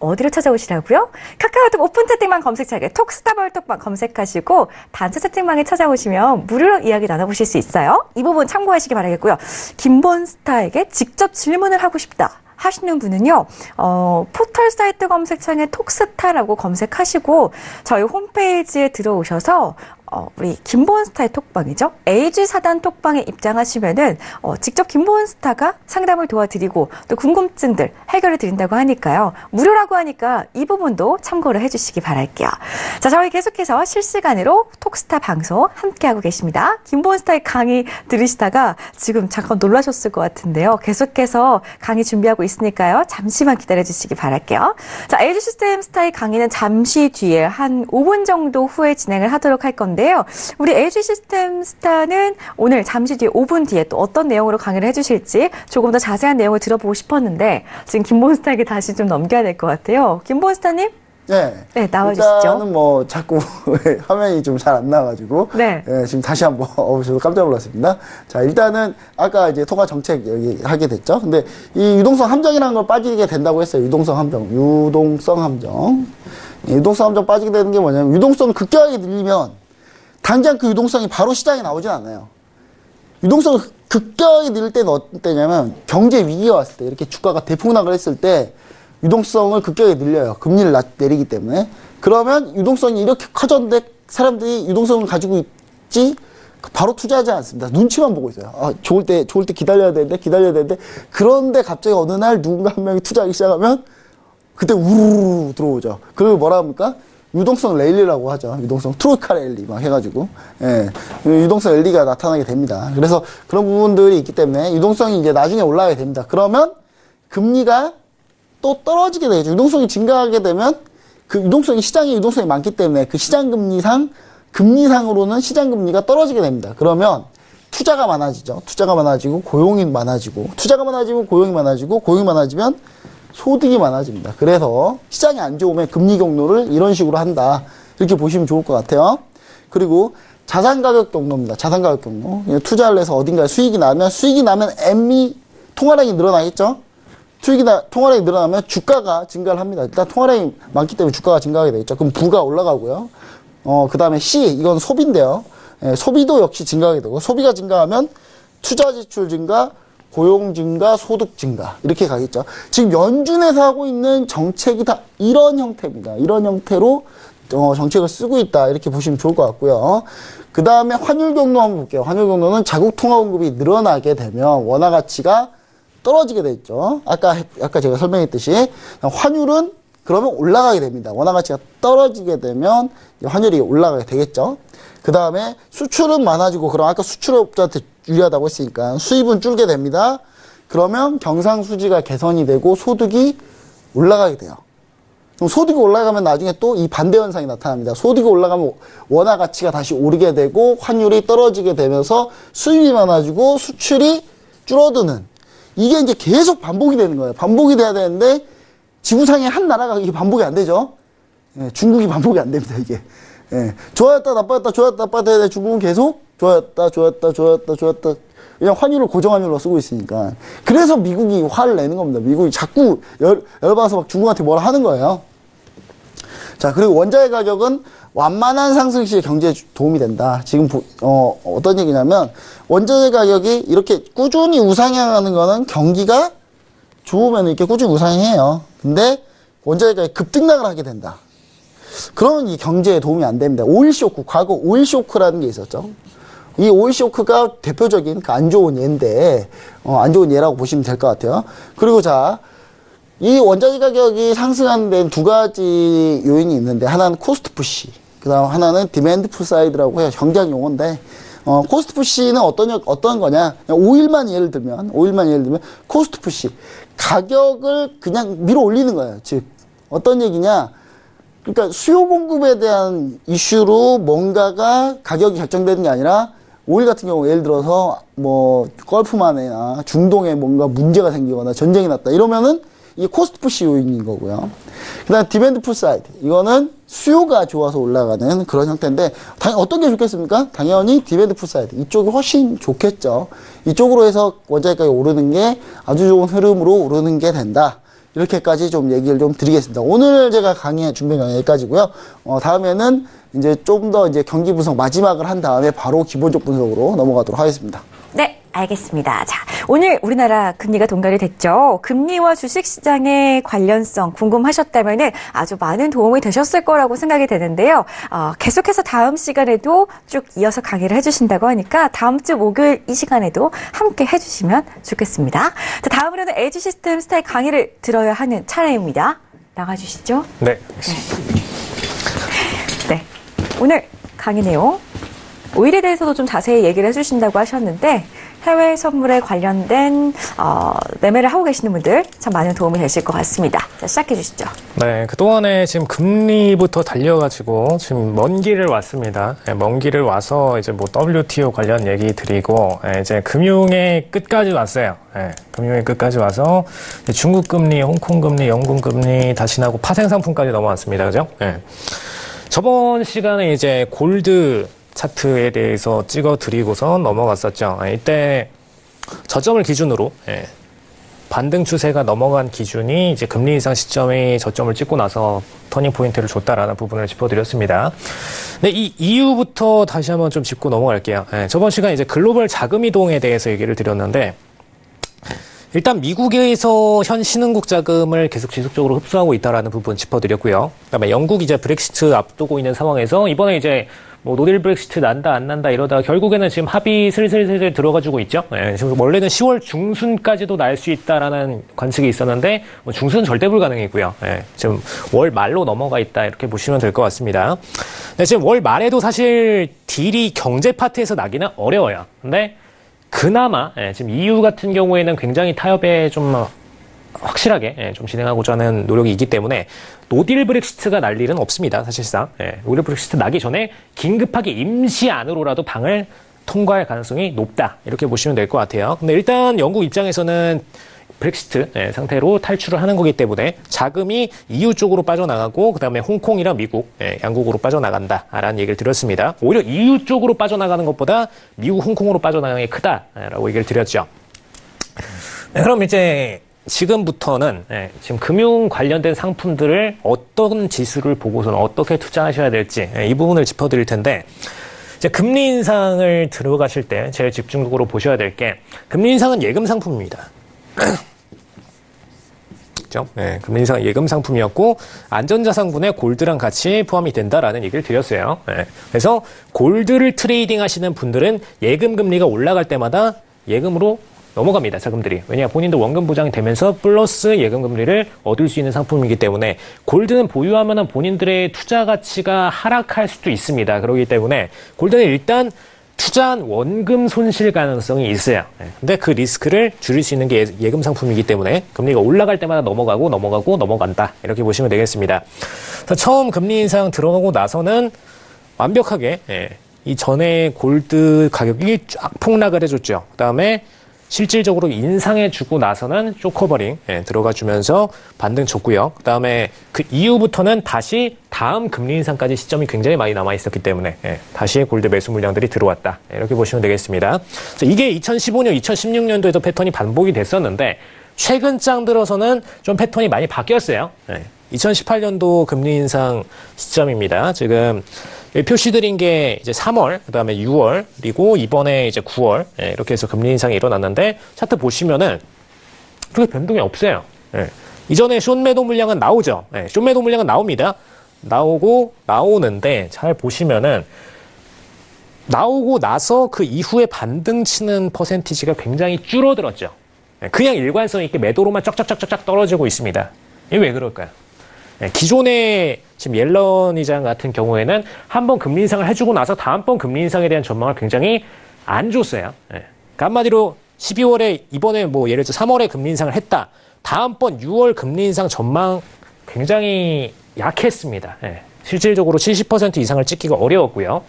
Speaker 2: 어디로 찾아오시라고요? 카카오톡 오픈 채팅방 검색창에 톡스타벌톡방 검색하시고 단체 채팅방에 찾아오시면 무료로 이야기 나눠보실 수 있어요. 이 부분 참고하시기 바라겠고요. 김본스타에게 직접 질문을 하고 싶다 하시는 분은요. 포털 사이트 검색창에 톡스타라고 검색하시고 저희 홈페이지에 들어오셔서 우리 김본스타의 톡방이죠. AG 사단 톡방에 입장하시면은 직접 김본스타가 상담을 도와드리고 또 궁금증들 해결해 드린다고 하니까요. 무료라고 하니까 이 부분도 참고를 해주시기 바랄게요. 자, 저희 계속해서 실시간으로 톡스타 방송 함께하고 계십니다. 김본스타의 강의 들으시다가 지금 잠깐 놀라셨을 것 같은데요. 계속해서 강의 준비하고 있으니까요. 잠시만 기다려주시기 바랄게요. 자, AG 시스템 스타의 강의는 잠시 뒤에 한 5분 정도 후에 진행을 하도록 할 건데 우리 LG 시스템 스타는 오늘 잠시 뒤에 5분 뒤에 또 어떤 내용으로 강의를 해주실지 조금 더 자세한 내용을 들어보고 싶었는데 지금 김본스타에게 다시 좀 넘겨야 될 것 같아요. 김본스타님?
Speaker 4: 네,
Speaker 2: 나와주시죠.
Speaker 4: 일단은 뭐 자꾸 화면이 좀 잘 안 나와가지고 네. 지금 다시 한번 저도 깜짝 놀랐습니다. 자, 일단은 아까 이제 통화 정책 얘기하게 됐죠. 근데 이 유동성 함정이라는 걸 빠지게 된다고 했어요. 유동성 함정 빠지게 되는 게 뭐냐면 유동성을 급격하게 늘리면 당장 그 유동성이 바로 시장에 나오진 않아요. 유동성을 급격하게 늘릴 때는 어떤 때냐면 경제 위기가 왔을 때 이렇게 주가가 대폭락을 했을 때 유동성을 급격하게 늘려요. 금리를 내리기 때문에. 그러면 유동성이 이렇게 커졌는데 사람들이 유동성을 가지고 있지 바로 투자하지 않습니다. 눈치만 보고 있어요. 좋을 때 기다려야 되는데 그런데 갑자기 어느 날 누군가 한 명이 투자하기 시작하면 그때 우르르 들어오죠. 그걸 뭐라 합니까? 유동성 랠리라고 하죠. 유동성 트로이카 랠리 막 해가지고 유동성 랠리가 나타나게 됩니다. 그래서 그런 부분들이 있기 때문에 유동성이 이제 나중에 올라가게 됩니다. 그러면 금리가 또 떨어지게 되죠. 유동성이 증가하게 되면 그 유동성이 시장에 유동성이 많기 때문에 그 시장 금리상으로는 시장 금리가 떨어지게 됩니다. 그러면 투자가 많아지죠. 투자가 많아지고 고용이 많아지고 투자가 많아지고 고용이 많아지면 소득이 많아집니다. 그래서 시장이 안 좋으면 금리 경로를 이런 식으로 한다. 이렇게 보시면 좋을 것 같아요. 그리고 자산 가격 경로입니다. 자산 가격 경로. 투자를 해서 어딘가에 수익이 나면 M이 통화량이 늘어나겠죠? 통화량이 늘어나면 주가가 증가를 합니다. 일단 통화량이 많기 때문에 주가가 증가하게 되겠죠. 그럼 부가 올라가고요. 그 다음에 C, 이건 소비인데요. 소비도 역시 증가하게 되고, 소비가 증가하면 투자 지출 증가, 고용 증가, 소득 증가 이렇게 가겠죠. 지금 연준에서 하고 있는 정책이 다 이런 형태입니다. 이런 형태로 정책을 쓰고 있다 이렇게 보시면 좋을 것 같고요. 그 다음에 환율 경로 한번 볼게요. 환율 경로는 자국 통화 공급이 늘어나게 되면 원화 가치가 떨어지게 되죠. 아까 제가 설명했듯이 환율은 그러면 올라가게 됩니다. 원화 가치가 떨어지게 되면 환율이 올라가게 되겠죠. 그 다음에 수출은 많아지고, 그럼 아까 수출업자한테 유리하다고 했으니까 수입은 줄게 됩니다. 그러면 경상수지가 개선이 되고 소득이 올라가게 돼요. 그럼 소득이 올라가면 나중에 또 이 반대 현상이 나타납니다. 소득이 올라가면 원화 가치가 다시 오르게 되고 환율이 떨어지게 되면서 수입이 많아지고 수출이 줄어드는, 이게 이제 계속 반복이 되는 거예요. 반복이 돼야 되는데 지구상의 한 나라가 이게 반복이 안 되죠. 예, 중국이 반복이 안 됩니다, 이게. 예, 좋아졌다 나빠졌다 좋아졌다 나빠졌다 해야 중국은 계속 좋아졌다 그냥 환율을 고정환율로 쓰고 있으니까. 그래서 미국이 화를 내는 겁니다. 미국이 자꾸 열받아서 막 중국한테 뭐라 하는 거예요. 자, 그리고 원자재 가격은 완만한 상승 시에 경제에 도움이 된다. 지금 어떤 얘기냐면 원자재 가격이 이렇게 꾸준히 우상향하는 거는 경기가 좋으면 이렇게 꾸준히 우상향해요. 근데 원자재 가격이 급등락을 하게 된다. 그러면 이 경제에 도움이 안 됩니다. 오일 쇼크, 과거 오일 쇼크라는 게 있었죠. 이 오일 쇼크가 대표적인 안 좋은 예인데, 안 좋은 예라고 보시면 될 것 같아요. 그리고 자, 이 원자재 가격이 상승하는 데는 두 가지 요인이 있는데, 하나는 코스트 푸시, 그 다음 하나는 디맨드 풀 사이드라고 해요. 경제학 용어인데, 코스트 푸시는 어떤 거냐. 오일만 예를 들면, 코스트 푸시. 가격을 그냥 밀어 올리는 거예요. 즉, 어떤 얘기냐. 그러니까 수요 공급에 대한 이슈로 뭔가가 가격이 결정되는 게 아니라, 오일 같은 경우 예를 들어서 뭐 걸프만이나 중동에 뭔가 문제가 생기거나 전쟁이 났다 이러면은 이게 코스트 푸시 요인인 거고요. 그다음 디맨드 풀 사이드, 이거는 수요가 좋아서 올라가는 그런 형태인데, 어떤 게 좋겠습니까? 당연히 디맨드 풀 사이드, 이쪽이 훨씬 좋겠죠. 이쪽으로 해서 원자재 가격이 오르는 게 아주 좋은 흐름으로 오르는 게 된다. 이렇게까지 좀 얘기를 좀 드리겠습니다. 오늘 제가 준비한 강의 여기까지고요. 다음에는 이제 좀 더 이제 경기 분석 마지막을 한 다음에 바로 기본적 분석으로 넘어가도록 하겠습니다.
Speaker 2: 네, 알겠습니다. 자, 오늘 우리나라 금리가 동결이 됐죠. 금리와 주식시장의 관련성 궁금하셨다면은 아주 많은 도움이 되셨을 거라고 생각이 되는데요. 계속해서 다음 시간에도 쭉 이어서 강의를 해주신다고 하니까 다음 주 목요일 이 시간에도 함께 해주시면 좋겠습니다. 자, 다음으로는 LG 시스템 스타일 강의를 들어야 하는 차례입니다. 나가주시죠.
Speaker 3: 네.
Speaker 2: 네, 오늘 강의 내용 오일에 대해서도 좀 자세히 얘기를 해주신다고 하셨는데, 해외 선물에 관련된 매매를 하고 계시는 분들 참 많은 도움이 되실 것 같습니다. 자, 시작해 주시죠.
Speaker 3: 네, 그동안에 지금 금리부터 달려가지고 지금 먼 길을 왔습니다. 네, 먼 길을 와서 이제 뭐 WTO 관련 얘기 드리고, 이제 금융의 끝까지 왔어요. 네, 금융의 끝까지 와서 중국 금리, 홍콩 금리, 영국 금리 다시 나고 파생 상품까지 넘어왔습니다. 그죠? 네. 저번 시간에 이제 골드 차트에 대해서 찍어드리고서 넘어갔었죠. 이때 저점을 기준으로 반등 추세가 넘어간 기준이 이제 금리 인상 시점이 저점을 찍고 나서 터닝 포인트를 줬다라는 부분을 짚어드렸습니다. 네, 이 이유부터 다시 한번 좀 짚고 넘어갈게요. 저번 시간에 이제 글로벌 자금 이동에 대해서 얘기를 드렸는데, 일단 미국에서 현 신흥국 자금을 계속 지속적으로 흡수하고 있다라는 부분 짚어드렸고요. 그다음에 영국 이제 브렉시트 앞두고 있는 상황에서 이번에 이제 뭐 노딜 브렉시트 난다 안 난다 이러다가 결국에는 지금 합의 슬슬 들어가지고 있죠. 지금 원래는 10월 중순까지도 날 수 있다라는 관측이 있었는데 뭐 중순은 절대 불가능이고요. 지금 월 말로 넘어가 있다 이렇게 보시면 될 것 같습니다. 네, 지금 월 말에도 사실 딜이 경제 파트에서 나기는 어려워요. 근데 그나마 지금 EU 같은 경우에는 굉장히 타협에 좀 확실하게 좀 진행하고자 하는 노력이 있기 때문에 노딜 브렉시트가 날 일은 없습니다. 사실상 노딜 브렉시트 나기 전에 긴급하게 임시 안으로라도 방을 통과할 가능성이 높다 이렇게 보시면 될 것 같아요. 근데 일단 영국 입장에서는 브렉시트 상태로 탈출을 하는 거기 때문에 자금이 EU 쪽으로 빠져나가고 그다음에 홍콩이랑 미국 양국으로 빠져나간다라는 얘기를 드렸습니다. 오히려 EU 쪽으로 빠져나가는 것보다 미국, 홍콩으로 빠져나가는 게 크다라고 얘기를 드렸죠. 그럼 이제 지금부터는 지금 금융 관련된 상품들을 어떤 지수를 보고서는 어떻게 투자하셔야 될지 이 부분을 짚어드릴 텐데, 이제 금리 인상을 들어가실 때 제일 집중적으로 보셔야 될 게, 금리 인상은 예금 상품입니다. 그렇죠? 금리 인상은 예금 상품이었고 안전자산군에 골드랑 같이 포함이 된다라는 얘기를 드렸어요. 그래서 골드를 트레이딩 하시는 분들은 예금 금리가 올라갈 때마다 예금으로 넘어갑니다. 자금들이. 왜냐, 본인도 원금 보장이 되면서 플러스 예금 금리를 얻을 수 있는 상품이기 때문에 골드는 보유하면은 본인들의 투자 가치가 하락할 수도 있습니다. 그렇기 때문에 골드는 일단 투자한 원금 손실 가능성이 있어요. 근데 그 리스크를 줄일 수 있는 게 예금 상품이기 때문에 금리가 올라갈 때마다 넘어간다. 이렇게 보시면 되겠습니다. 그래서 처음 금리 인상 들어가고 나서는 완벽하게 이 전에 골드 가격이 쫙 폭락을 해줬죠. 그 다음에 실질적으로 인상해주고 나서는 쇼커버링 들어가 주면서 반등 줬고요. 그 다음에 그 이후부터는 다시 다음 금리 인상까지 시점이 굉장히 많이 남아있었기 때문에 다시 골드 매수 물량들이 들어왔다. 이렇게 보시면 되겠습니다. 그래서 이게 2015년, 2016년도에도 패턴이 반복이 됐었는데 최근 장 들어서는 좀 패턴이 많이 바뀌었어요. 2018년도 금리 인상 시점입니다. 지금 표시드린 게 이제 3월, 그 다음에 6월, 그리고 이번에 이제 9월, 이렇게 해서 금리 인상이 일어났는데, 차트 보시면은, 그렇게 변동이 없어요. 이전에 숏 매도 물량은 나오죠. 숏 매도 물량은 나옵니다. 나오는데, 잘 보시면은, 나오고 나서 그 이후에 반등 치는 퍼센티지가 굉장히 줄어들었죠. 그냥 일관성 있게 매도로만 쫙쫙쫙쫙 떨어지고 있습니다. 이게 왜 그럴까요? 기존의 지금 옐런 의장 같은 경우에는 한 번 금리 인상을 해주고 나서 다음번 금리 인상에 대한 전망을 굉장히 안 줬어요. 그러니까 한마디로 12월에 이번에 뭐 예를 들어 3월에 금리 인상을 했다. 다음번 6월 금리 인상 전망 굉장히 약했습니다. 실질적으로 70% 이상을 찍기가 어려웠고요.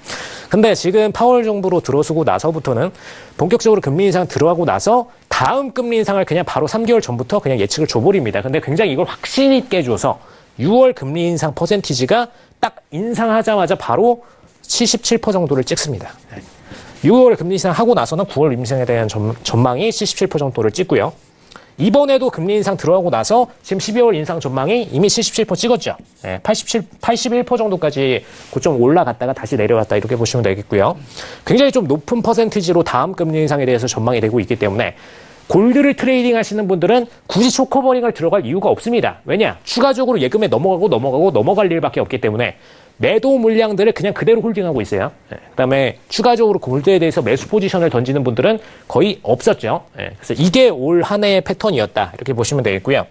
Speaker 3: 근데 지금 파월 정부로 들어서고 나서부터는 본격적으로 금리 인상 들어가고 나서 다음 금리 인상을 그냥 바로 3개월 전부터 그냥 예측을 줘버립니다. 근데 굉장히 이걸 확신 있게 줘서 6월 금리 인상 퍼센티지가 딱 인상하자마자 바로 77% 정도를 찍습니다. 6월 금리 인상 하고 나서는 9월 인상에 대한 전망이 77% 정도를 찍고요. 이번에도 금리 인상 들어가고 나서 지금 12월 인상 전망이 이미 77% 찍었죠. 81% 정도까지 고점 올라갔다가 다시 내려갔다 이렇게 보시면 되겠고요. 굉장히 좀 높은 퍼센티지로 다음 금리 인상에 대해서 전망이 되고 있기 때문에 골드를 트레이딩 하시는 분들은 굳이 쇼커버링을 들어갈 이유가 없습니다. 왜냐? 추가적으로 예금에 넘어갈 일밖에 없기 때문에 매도 물량들을 그냥 그대로 홀딩하고 있어요. 그다음에 추가적으로 골드에 대해서 매수 포지션을 던지는 분들은 거의 없었죠. 그래서 이게 올 한 해의 패턴이었다. 이렇게 보시면 되겠고요.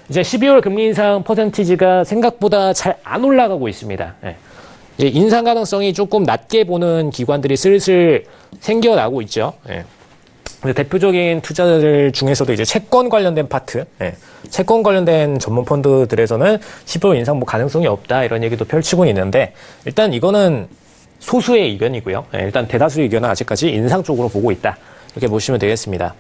Speaker 3: 이제 12월 금리 인상 퍼센티지가 생각보다 잘 안 올라가고 있습니다. 이제 인상 가능성이 조금 낮게 보는 기관들이 슬슬 생겨나고 있죠. 대표적인 투자들 중에서도 이제 채권 관련된 파트, 채권 관련된 전문 펀드들에서는 12월 인상 뭐 가능성이 없다 이런 얘기도 펼치고 있는데 일단 이거는 소수의 의견이고요. 일단 대다수의 의견은 아직까지 인상 쪽으로 보고 있다 이렇게 보시면 되겠습니다.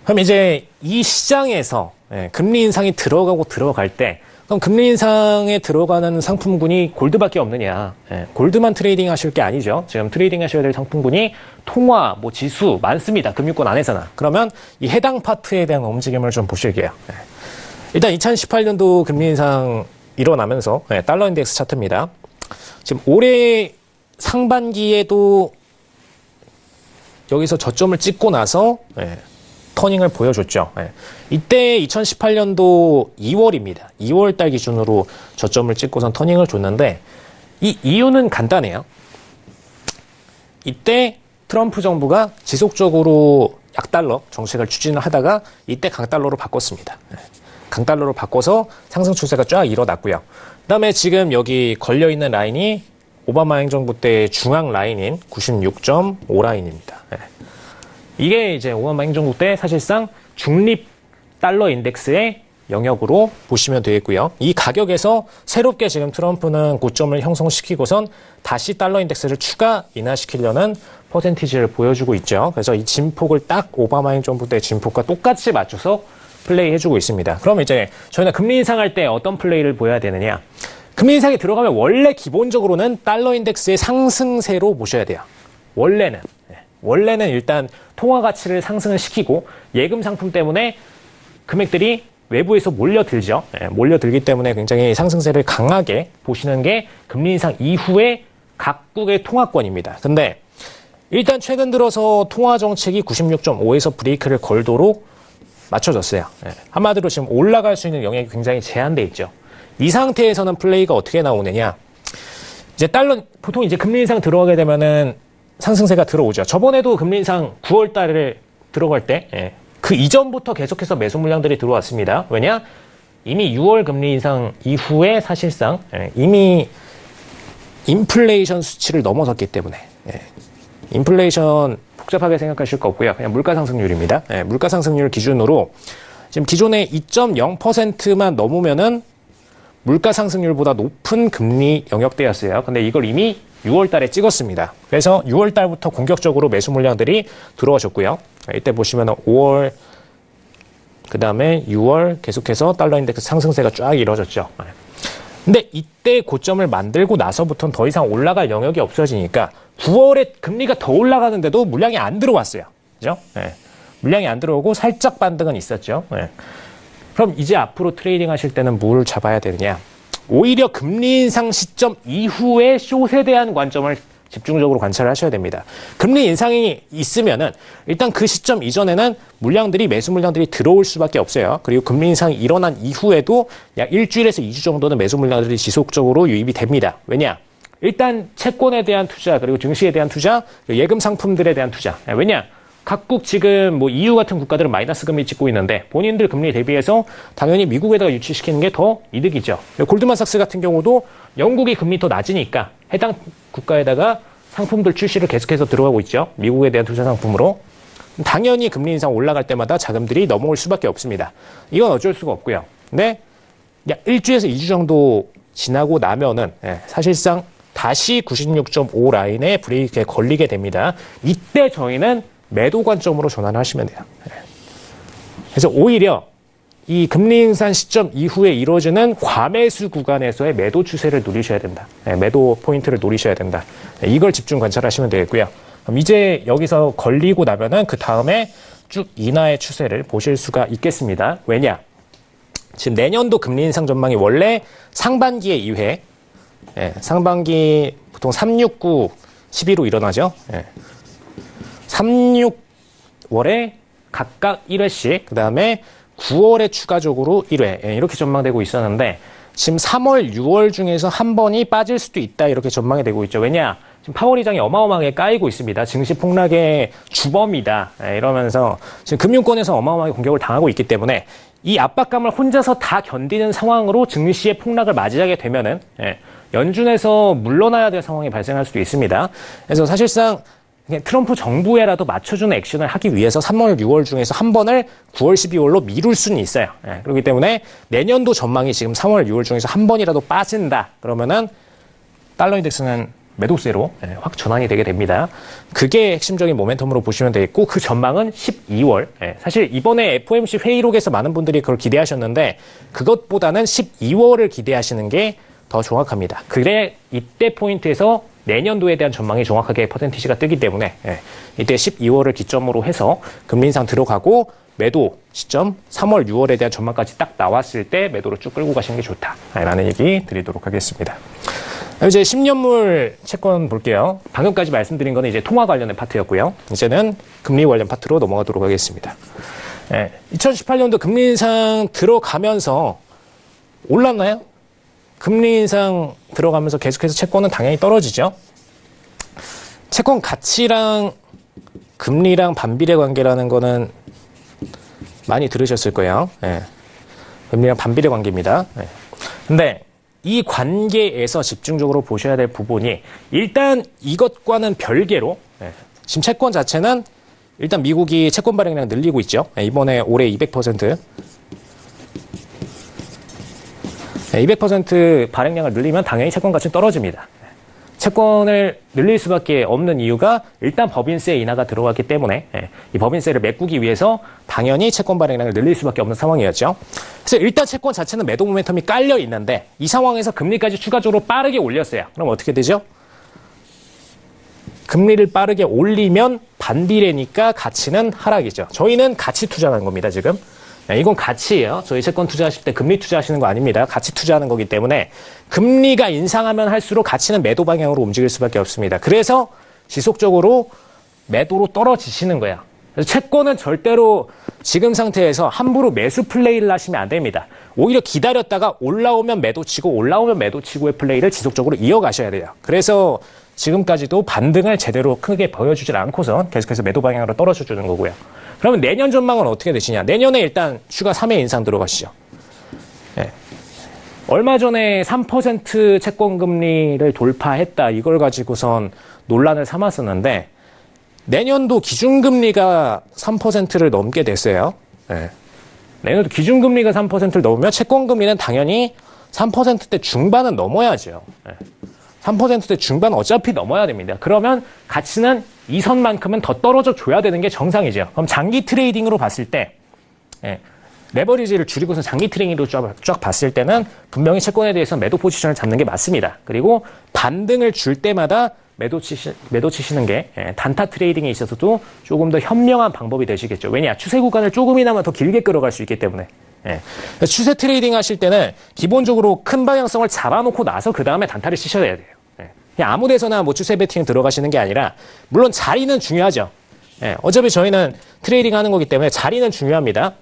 Speaker 3: 그럼 이제 이 시장에서 금리 인상이 들어갈 때 그럼 금리 인상에 들어가는 상품군이 골드밖에 없느냐. 골드만 트레이딩 하실 게 아니죠. 지금 트레이딩 하셔야 될 상품군이 통화, 뭐 지수 많습니다. 금융권 안에서나. 그러면 이 해당 파트에 대한 움직임을 좀 보실게요. 일단 2018년도 금리 인상 일어나면서 달러 인덱스 차트입니다. 지금 올해 상반기에도 여기서 저점을 찍고 나서 터닝을 보여줬죠. 이때 2018년도 2월입니다. 2월 달 기준으로 저점을 찍고선 터닝을 줬는데 이 이유는 간단해요. 이때 트럼프 정부가 지속적으로 약달러 정책을 추진을 하다가 이때 강달러로 바꿨습니다. 강달러로 바꿔서 상승 추세가 쫙 일어났고요. 그다음에 지금 여기 걸려있는 라인이 오바마 행정부 때 중앙 라인인 96.5 라인입니다. 이게 이제 오바마 행정부 때 사실상 중립 달러 인덱스의 영역으로 보시면 되겠고요. 이 가격에서 새롭게 지금 트럼프는 고점을 형성시키고선 다시 달러 인덱스를 추가 인하시키려는 퍼센티지를 보여주고 있죠. 그래서 이 진폭을 딱 오바마 행정부 때 진폭과 똑같이 맞춰서 플레이해주고 있습니다. 그럼 이제 저희는 금리 인상할 때 어떤 플레이를 보여야 되느냐. 금리 인상이 들어가면 원래 기본적으로는 달러 인덱스의 상승세로 보셔야 돼요. 원래는 일단 통화 가치를 상승을 시키고 예금 상품 때문에 금액들이 외부에서 몰려들죠. 몰려들기 때문에 굉장히 상승세를 강하게 보시는 게 금리 인상 이후의 각국의 통화권입니다. 근데 일단 최근 들어서 통화 정책이 96.5에서 브레이크를 걸도록 맞춰졌어요. 한마디로 지금 올라갈 수 있는 영역이 굉장히 제한돼 있죠. 이 상태에서는 플레이가 어떻게 나오느냐. 이제 달러, 보통 이제 금리 인상 들어가게 되면은 상승세가 들어오죠. 저번에도 금리 인상 9월 달에 들어갈 때, 그 이전부터 계속해서 매수 물량들이 들어왔습니다. 왜냐? 이미 6월 금리 인상 이후에 사실상 이미 인플레이션 수치를 넘어섰기 때문에 인플레이션 복잡하게 생각하실 거 없고요. 그냥 물가 상승률입니다. 물가 상승률 기준으로 지금 기존의 2.0%만 넘으면은 물가 상승률보다 높은 금리 영역대였어요. 근데 이걸 이미 6월 달에 찍었습니다. 그래서 6월 달부터 공격적으로 매수 물량들이 들어와줬고요. 이때 보시면은 5월, 그 다음에 6월 계속해서 달러 인덱스 상승세가 쫙 이루어졌죠. 근데 이때 고점을 만들고 나서부터는 더 이상 올라갈 영역이 없어지니까 9월에 금리가 더 올라가는데도 물량이 안 들어왔어요. 그죠? 물량이 안 들어오고 살짝 반등은 있었죠. 그럼 이제 앞으로 트레이딩 하실 때는 뭘 잡아야 되느냐? 오히려 금리 인상 시점 이후의 숏에 대한 관점을 집중적으로 관찰을 하셔야 됩니다. 금리 인상이 있으면은 일단 그 시점 이전에는 물량들이 매수 물량들이 들어올 수밖에 없어요. 그리고 금리 인상이 일어난 이후에도 약 일주일에서 2주 정도는 매수 물량들이 지속적으로 유입이 됩니다. 왜냐? 일단 채권에 대한 투자, 그리고 증시에 대한 투자, 예금 상품들에 대한 투자. 왜냐? 각국 지금 뭐 EU 같은 국가들은 마이너스 금리 찍고 있는데 본인들 금리 대비해서 당연히 미국에다가 유치시키는 게 더 이득이죠. 골드만삭스 같은 경우도 영국이 금리 더 낮으니까 해당 국가에다가 상품들 출시를 계속해서 들어가고 있죠. 미국에 대한 투자 상품으로. 당연히 금리 인상 올라갈 때마다 자금들이 넘어올 수밖에 없습니다. 이건 어쩔 수가 없고요. 근데 약 일주에서 2주 정도 지나고 나면은 사실상 다시 96.5 라인에 브레이크에 걸리게 됩니다. 이때 저희는 매도 관점으로 전환하시면 돼요. 그래서 오히려 이 금리 인상 시점 이후에 이루어지는 과매수 구간에서의 매도 추세를 누리셔야 된다. 매도 포인트를 노리셔야 된다. 이걸 집중 관찰하시면 되겠고요. 그럼 이제 여기서 걸리고 나면은 그 다음에 쭉 인하의 추세를 보실 수가 있겠습니다. 왜냐? 지금 내년도 금리 인상 전망이 원래 상반기에 2회, 상반기 보통 3, 6, 9, 12로 일어나죠. 3, 6월에 각각 1회씩, 그 다음에 9월에 추가적으로 1회, 이렇게 전망되고 있었는데, 지금 3월, 6월 중에서 한 번이 빠질 수도 있다, 이렇게 전망이 되고 있죠. 왜냐? 지금 파월 의장이 어마어마하게 까이고 있습니다. 증시 폭락의 주범이다. 이러면서 지금 금융권에서 어마어마하게 공격을 당하고 있기 때문에 이 압박감을 혼자서 다 견디는 상황으로 증시의 폭락을 맞이하게 되면은, 연준에서 물러나야 될 상황이 발생할 수도 있습니다. 그래서 사실상 트럼프 정부에라도 맞춰주는 액션을 하기 위해서 3월, 6월 중에서 한 번을 9월, 12월로 미룰 수는 있어요. 그렇기 때문에 내년도 전망이 지금 3월, 6월 중에서 한 번이라도 빠진다. 그러면은 달러 인덱스는 매도세로 확 전환이 되게 됩니다. 그게 핵심적인 모멘텀으로 보시면 되겠고, 그 전망은 12월. 사실 이번에 FOMC 회의록에서 많은 분들이 그걸 기대하셨는데 그것보다는 12월을 기대하시는 게 더 정확합니다. 그래 이때 포인트에서 내년도에 대한 전망이 정확하게 퍼센티지가 뜨기 때문에 이때 12월을 기점으로 해서 금리 인상 들어가고 매도 시점 3월, 6월에 대한 전망까지 딱 나왔을 때 매도로 쭉 끌고 가시는 게 좋다라는 얘기 드리도록 하겠습니다. 이제 10년물 채권 볼게요. 방금까지 말씀드린 거는 이제 통화 관련된 파트였고요. 이제는 금리 관련 파트로 넘어가도록 하겠습니다. 2018년도 금리 인상 들어가면서 올랐나요? 금리 인상 들어가면서 계속해서 채권은 당연히 떨어지죠. 채권 가치랑 금리랑 반비례 관계라는 거는 많이 들으셨을 거예요. 금리랑 반비례 관계입니다. 근데 이 관계에서 집중적으로 보셔야 될 부분이 일단 이것과는 별개로 지금 채권 자체는 일단 미국이 채권 발행량 늘리고 있죠. 이번에 올해 200% 발행량을 늘리면 당연히 채권 가치는 떨어집니다. 채권을 늘릴 수밖에 없는 이유가 일단 법인세 인하가 들어갔기 때문에 이 법인세를 메꾸기 위해서 당연히 채권 발행량을 늘릴 수밖에 없는 상황이었죠. 그래서 일단 채권 자체는 매도 모멘텀이 깔려 있는데 이 상황에서 금리까지 추가적으로 빠르게 올렸어요. 그럼 어떻게 되죠? 금리를 빠르게 올리면 반비례니까 가치는 하락이죠. 저희는 가치 투자하는 겁니다, 지금. 이건 가치예요. 저희 채권 투자하실 때 금리 투자하시는 거 아닙니다. 가치 투자하는 거기 때문에 금리가 인상하면 할수록 가치는 매도 방향으로 움직일 수밖에 없습니다. 그래서 지속적으로 매도로 떨어지시는 거야. 그래서 채권은 절대로 지금 상태에서 함부로 매수 플레이를 하시면 안 됩니다. 오히려 기다렸다가 올라오면 매도치고 올라오면 매도치고의 플레이를 지속적으로 이어가셔야 돼요. 그래서 지금까지도 반등을 제대로 크게 보여주질 않고선 계속해서 매도 방향으로 떨어져 주는 거고요. 그러면 내년 전망은 어떻게 되시냐? 내년에 일단 추가 3회 인상 들어가시죠. 얼마 전에 3% 채권 금리를 돌파했다. 이걸 가지고선 논란을 삼았었는데 내년도 기준금리가 3%를 넘게 됐어요. 예. 내년도 기준금리가 3%를 넘으면 채권금리는 당연히 3%대 중반은 넘어야죠. 예. 3%대 중반 어차피 넘어야 됩니다. 그러면 가치는 이 선만큼은 더 떨어져 줘야 되는 게 정상이죠. 그럼 장기 트레이딩으로 봤을 때 레버리지를 줄이고서 장기 트레이딩으로 쫙 봤을 때는 분명히 채권에 대해서 매도 포지션을 잡는 게 맞습니다. 그리고 반등을 줄 때마다 매도 치시는 게 단타 트레이딩에 있어서도 조금 더 현명한 방법이 되시겠죠. 왜냐? 추세 구간을 조금이나마 더 길게 끌어갈 수 있기 때문에. 추세 트레이딩 하실 때는 기본적으로 큰 방향성을 잡아놓고 나서 그 다음에 단타를 치셔야 돼요. 그냥 아무 데서나 뭐 추세 베팅 들어가시는 게 아니라, 물론 자리는 중요하죠. 어차피 저희는 트레이딩 하는 거기 때문에 자리는 중요합니다.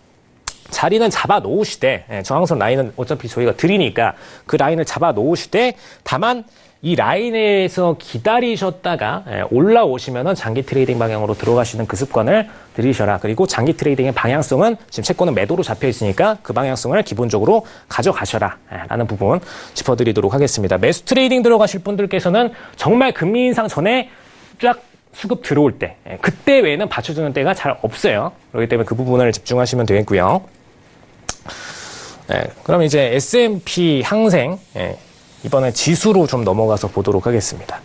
Speaker 3: 자리는 잡아 놓으시되, 저항선 라인은 어차피 저희가 드리니까 그 라인을 잡아 놓으시되, 다만 이 라인에서 기다리셨다가 올라오시면은 장기 트레이딩 방향으로 들어가시는 그 습관을 들이셔라. 그리고 장기 트레이딩의 방향성은 지금 채권은 매도로 잡혀 있으니까 그 방향성을 기본적으로 가져가셔라. 라는 부분 짚어드리도록 하겠습니다. 매수 트레이딩 들어가실 분들께서는 정말 금리 인상 전에 쫙 수급 들어올 때, 그때 외에는 받쳐주는 때가 잘 없어요. 그렇기 때문에 그 부분을 집중하시면 되겠고요. 그럼 이제 S&P 항생, 이번에 지수로 좀 넘어가서 보도록 하겠습니다.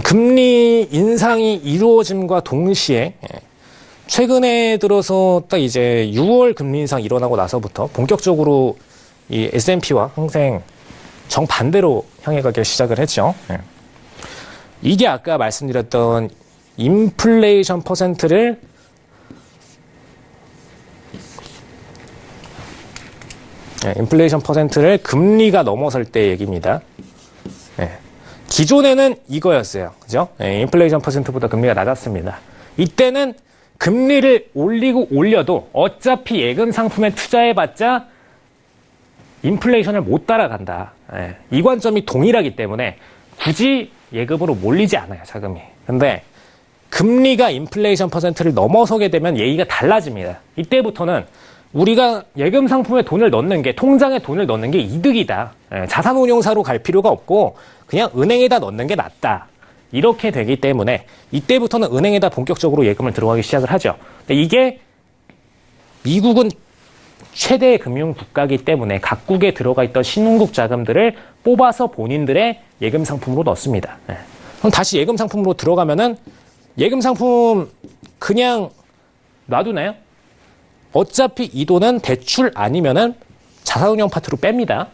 Speaker 3: 금리 인상이 이루어짐과 동시에 최근에 들어서 딱 이제 6월 금리 인상 일어나고 나서부터 본격적으로 이 S&P와 항생 정반대로 향해 가기 시작을 했죠. 이게 아까 말씀드렸던 인플레이션 퍼센트를 금리가 넘어설 때 얘기입니다. 기존에는 이거였어요. 그죠? 인플레이션 퍼센트보다 금리가 낮았습니다. 이때는 금리를 올려도 어차피 예금 상품에 투자해봤자 인플레이션을 못 따라간다. 이 관점이 동일하기 때문에 굳이 예금으로 몰리지 않아요, 자금이. 근데 금리가 인플레이션 퍼센트를 넘어서게 되면 얘기가 달라집니다. 이때부터는 우리가 예금 상품에 돈을 넣는 게, 통장에 돈을 넣는 게 이득이다. 자산운용사로 갈 필요가 없고 그냥 은행에다 넣는 게 낫다. 이렇게 되기 때문에 이때부터는 은행에다 본격적으로 예금을 들어가기 시작을 하죠. 근데 이게 미국은 최대의 금융 국가이기 때문에 각국에 들어가 있던 신흥국 자금들을 뽑아서 본인들의 예금 상품으로 넣습니다. 그럼 다시 예금 상품으로 들어가면은 예금 상품 그냥 놔두나요? 어차피 이 돈은 대출 아니면은 자산운용 파트로 뺍니다.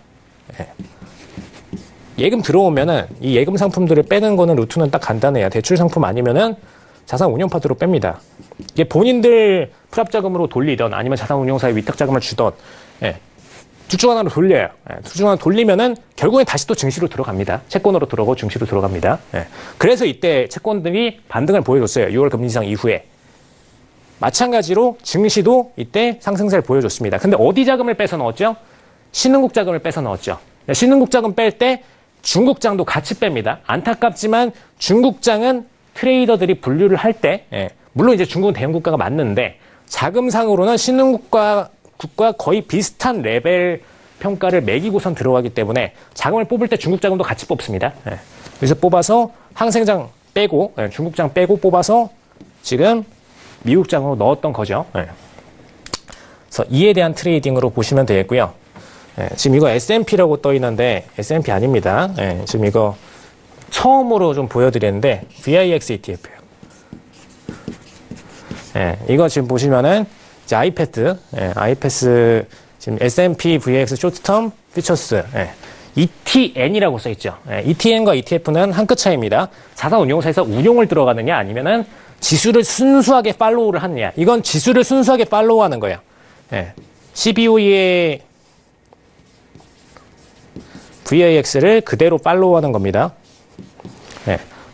Speaker 3: 예금 들어오면은 이 예금 상품들을 빼는 거는 루트는 딱 간단해요. 대출 상품 아니면은 자산운용 파트로 뺍니다. 이게 본인들 풀압자금으로 돌리던 아니면 자산운용사에 위탁자금을 주던 둘 중 하나로 돌려요. 둘 중 하나 돌리면은 결국엔 다시 또 증시로 들어갑니다. 채권으로 들어가고 증시로 들어갑니다. 그래서 이때 채권들이 반등을 보여줬어요. 6월 금리 인상 이후에. 마찬가지로 증시도 이때 상승세를 보여줬습니다. 근데 어디 자금을 뺏어 넣었죠? 신흥국 자금을 뺏어 넣었죠. 신흥국 자금 뺄 때 중국장도 같이 뺍니다. 안타깝지만 중국장은 트레이더들이 분류를 할 때, 물론 이제 중국은 대형 국가가 맞는데 자금상으로는 신흥국과 거의 비슷한 레벨 평가를 매기고선 들어가기 때문에 자금을 뽑을 때 중국 자금도 같이 뽑습니다. 그래서 뽑아서 항생장 빼고, 중국장 빼고 뽑아서 지금 미국 장으로 넣었던 거죠. 그래서 이에 대한 트레이딩으로 보시면 되겠고요. 지금 이거 S&P라고 떠 있는데 S&P 아닙니다. 지금 이거 처음으로 좀 보여드렸는데 VIX ETF예요. 이거 지금 보시면은 이제 아이패스 지금 S&P VIX 쇼트텀 퓨처스 ETN이라고 써 있죠. ETN과 ETF는 한 끗 차이입니다. 자산운용사에서 운용을 들어가느냐 아니면은 지수를 순수하게 팔로우를 하느냐. 이건 지수를 순수하게 팔로우하는 거예요. CBOE의 VIX를 그대로 팔로우하는 겁니다.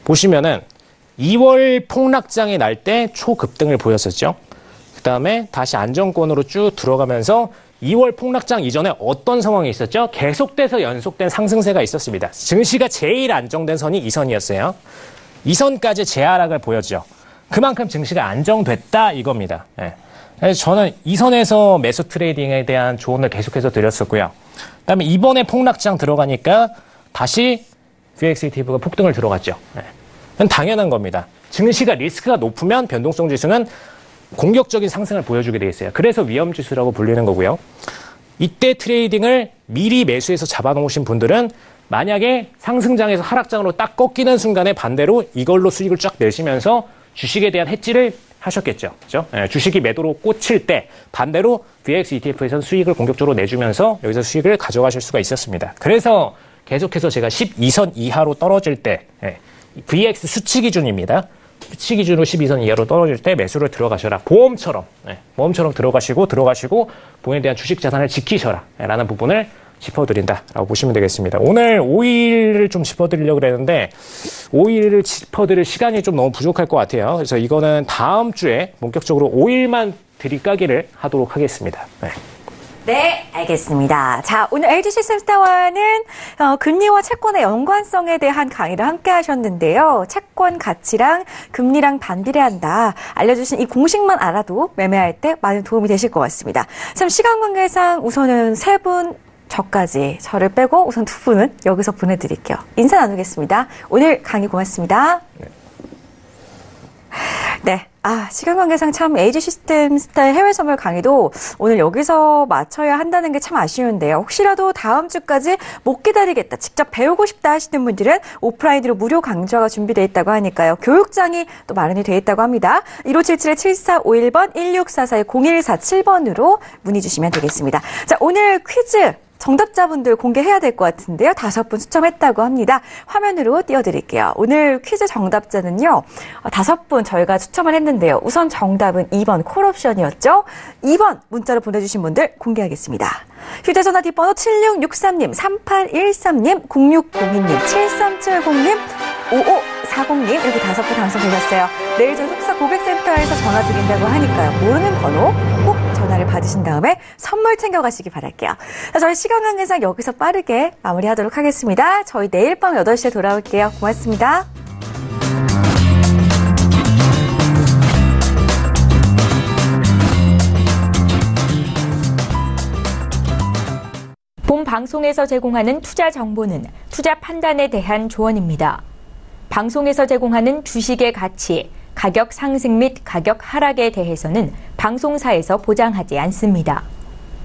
Speaker 3: 보시면은 2월 폭락장이 날 때 초급등을 보였었죠. 그 다음에 다시 안정권으로 쭉 들어가면서 2월 폭락장 이전에 어떤 상황이 있었죠? 계속돼서 연속된 상승세가 있었습니다. 증시가 제일 안정된 선이 이 선이었어요. 이 선까지 재하락을 보였죠. 그만큼 증시가 안정됐다 이겁니다. 그래서 저는 이 선에서 매수 트레이딩에 대한 조언을 계속해서 드렸었고요. 그다음에 이번에 폭락장 들어가니까 다시 VIX ETF가 폭등을 들어갔죠. 그건 당연한 겁니다. 증시가 리스크가 높으면 변동성 지수는 공격적인 상승을 보여주게 돼 있어요. 그래서 위험 지수라고 불리는 거고요. 이때 트레이딩을 미리 매수해서 잡아놓으신 분들은 만약에 상승장에서 하락장으로 딱 꺾이는 순간에 반대로 이걸로 수익을 쫙 내시면서 주식에 대한 해지를 하셨겠죠. 그죠? 예, 주식이 매도로 꽂힐 때 반대로 VX ETF에서는 수익을 공격적으로 내주면서 여기서 수익을 가져가실 수가 있었습니다. 그래서 계속해서 제가 12선 이하로 떨어질 때 VX 수치 기준입니다. 수치 기준으로 12선 이하로 떨어질 때 매수를 들어가셔라. 보험처럼 들어가시고 본인에 대한 주식 자산을 지키셔라 라는 부분을 짚어드린다라고 보시면 되겠습니다. 오늘 5일을 좀 짚어드리려고 그랬는데 5일을 짚어드릴 시간이 좀 너무 부족할 것 같아요. 그래서 이거는 다음 주에 본격적으로 5일만 들이까기를 하도록 하겠습니다.
Speaker 2: 네, 알겠습니다. 자, 오늘 LG 시스템스타와는 금리와 채권의 연관성에 대한 강의를 함께 하셨는데요. 채권 가치랑 금리랑 반비례한다. 알려주신 이 공식만 알아도 매매할 때 많은 도움이 되실 것 같습니다. 참 시간 관계상 우선은 세 분 저까지 저를 빼고 우선 두 분은 여기서 보내드릴게요. 인사 나누겠습니다. 오늘 강의 고맙습니다. 네. 시간 관계상 참 LG 시스템스타의 해외 선물 강의도 오늘 여기서 마쳐야 한다는 게 참 아쉬운데요. 혹시라도 다음 주까지 못 기다리겠다, 직접 배우고 싶다 하시는 분들은 오프라인으로 무료 강좌가 준비되어 있다고 하니까요. 교육장이 또 마련이 되어 있다고 합니다. 1577-7451번, 1644-0147번으로 문의 주시면 되겠습니다. 자, 오늘 퀴즈 정답자분들 공개해야 될 것 같은데요. 5분 추첨했다고 합니다. 화면으로 띄워드릴게요. 오늘 퀴즈 정답자는요. 5분 저희가 추첨을 했는데요. 우선 정답은 2번 콜옵션이었죠. 2번 문자로 보내주신 분들 공개하겠습니다. 휴대전화 뒷번호 7663님, 3813님, 0602님, 7370님, 5540님 이렇게 5분 당첨되셨어요. 내일 저희 속사 고객센터에서 전화 드린다고 하니까요. 모르는 번호 꼭 전화를 받으신 다음에 선물 챙겨가시기 바랄게요. 자, 저희 시간 관계상 여기서 빠르게 마무리하도록 하겠습니다. 저희 내일 밤 8시에 돌아올게요. 고맙습니다.
Speaker 1: 본 방송에서 제공하는 투자 정보는 투자 판단에 대한 조언입니다. 방송에서 제공하는 주식의 가치, 가격 상승 및 가격 하락에 대해서는 방송사에서 보장하지 않습니다.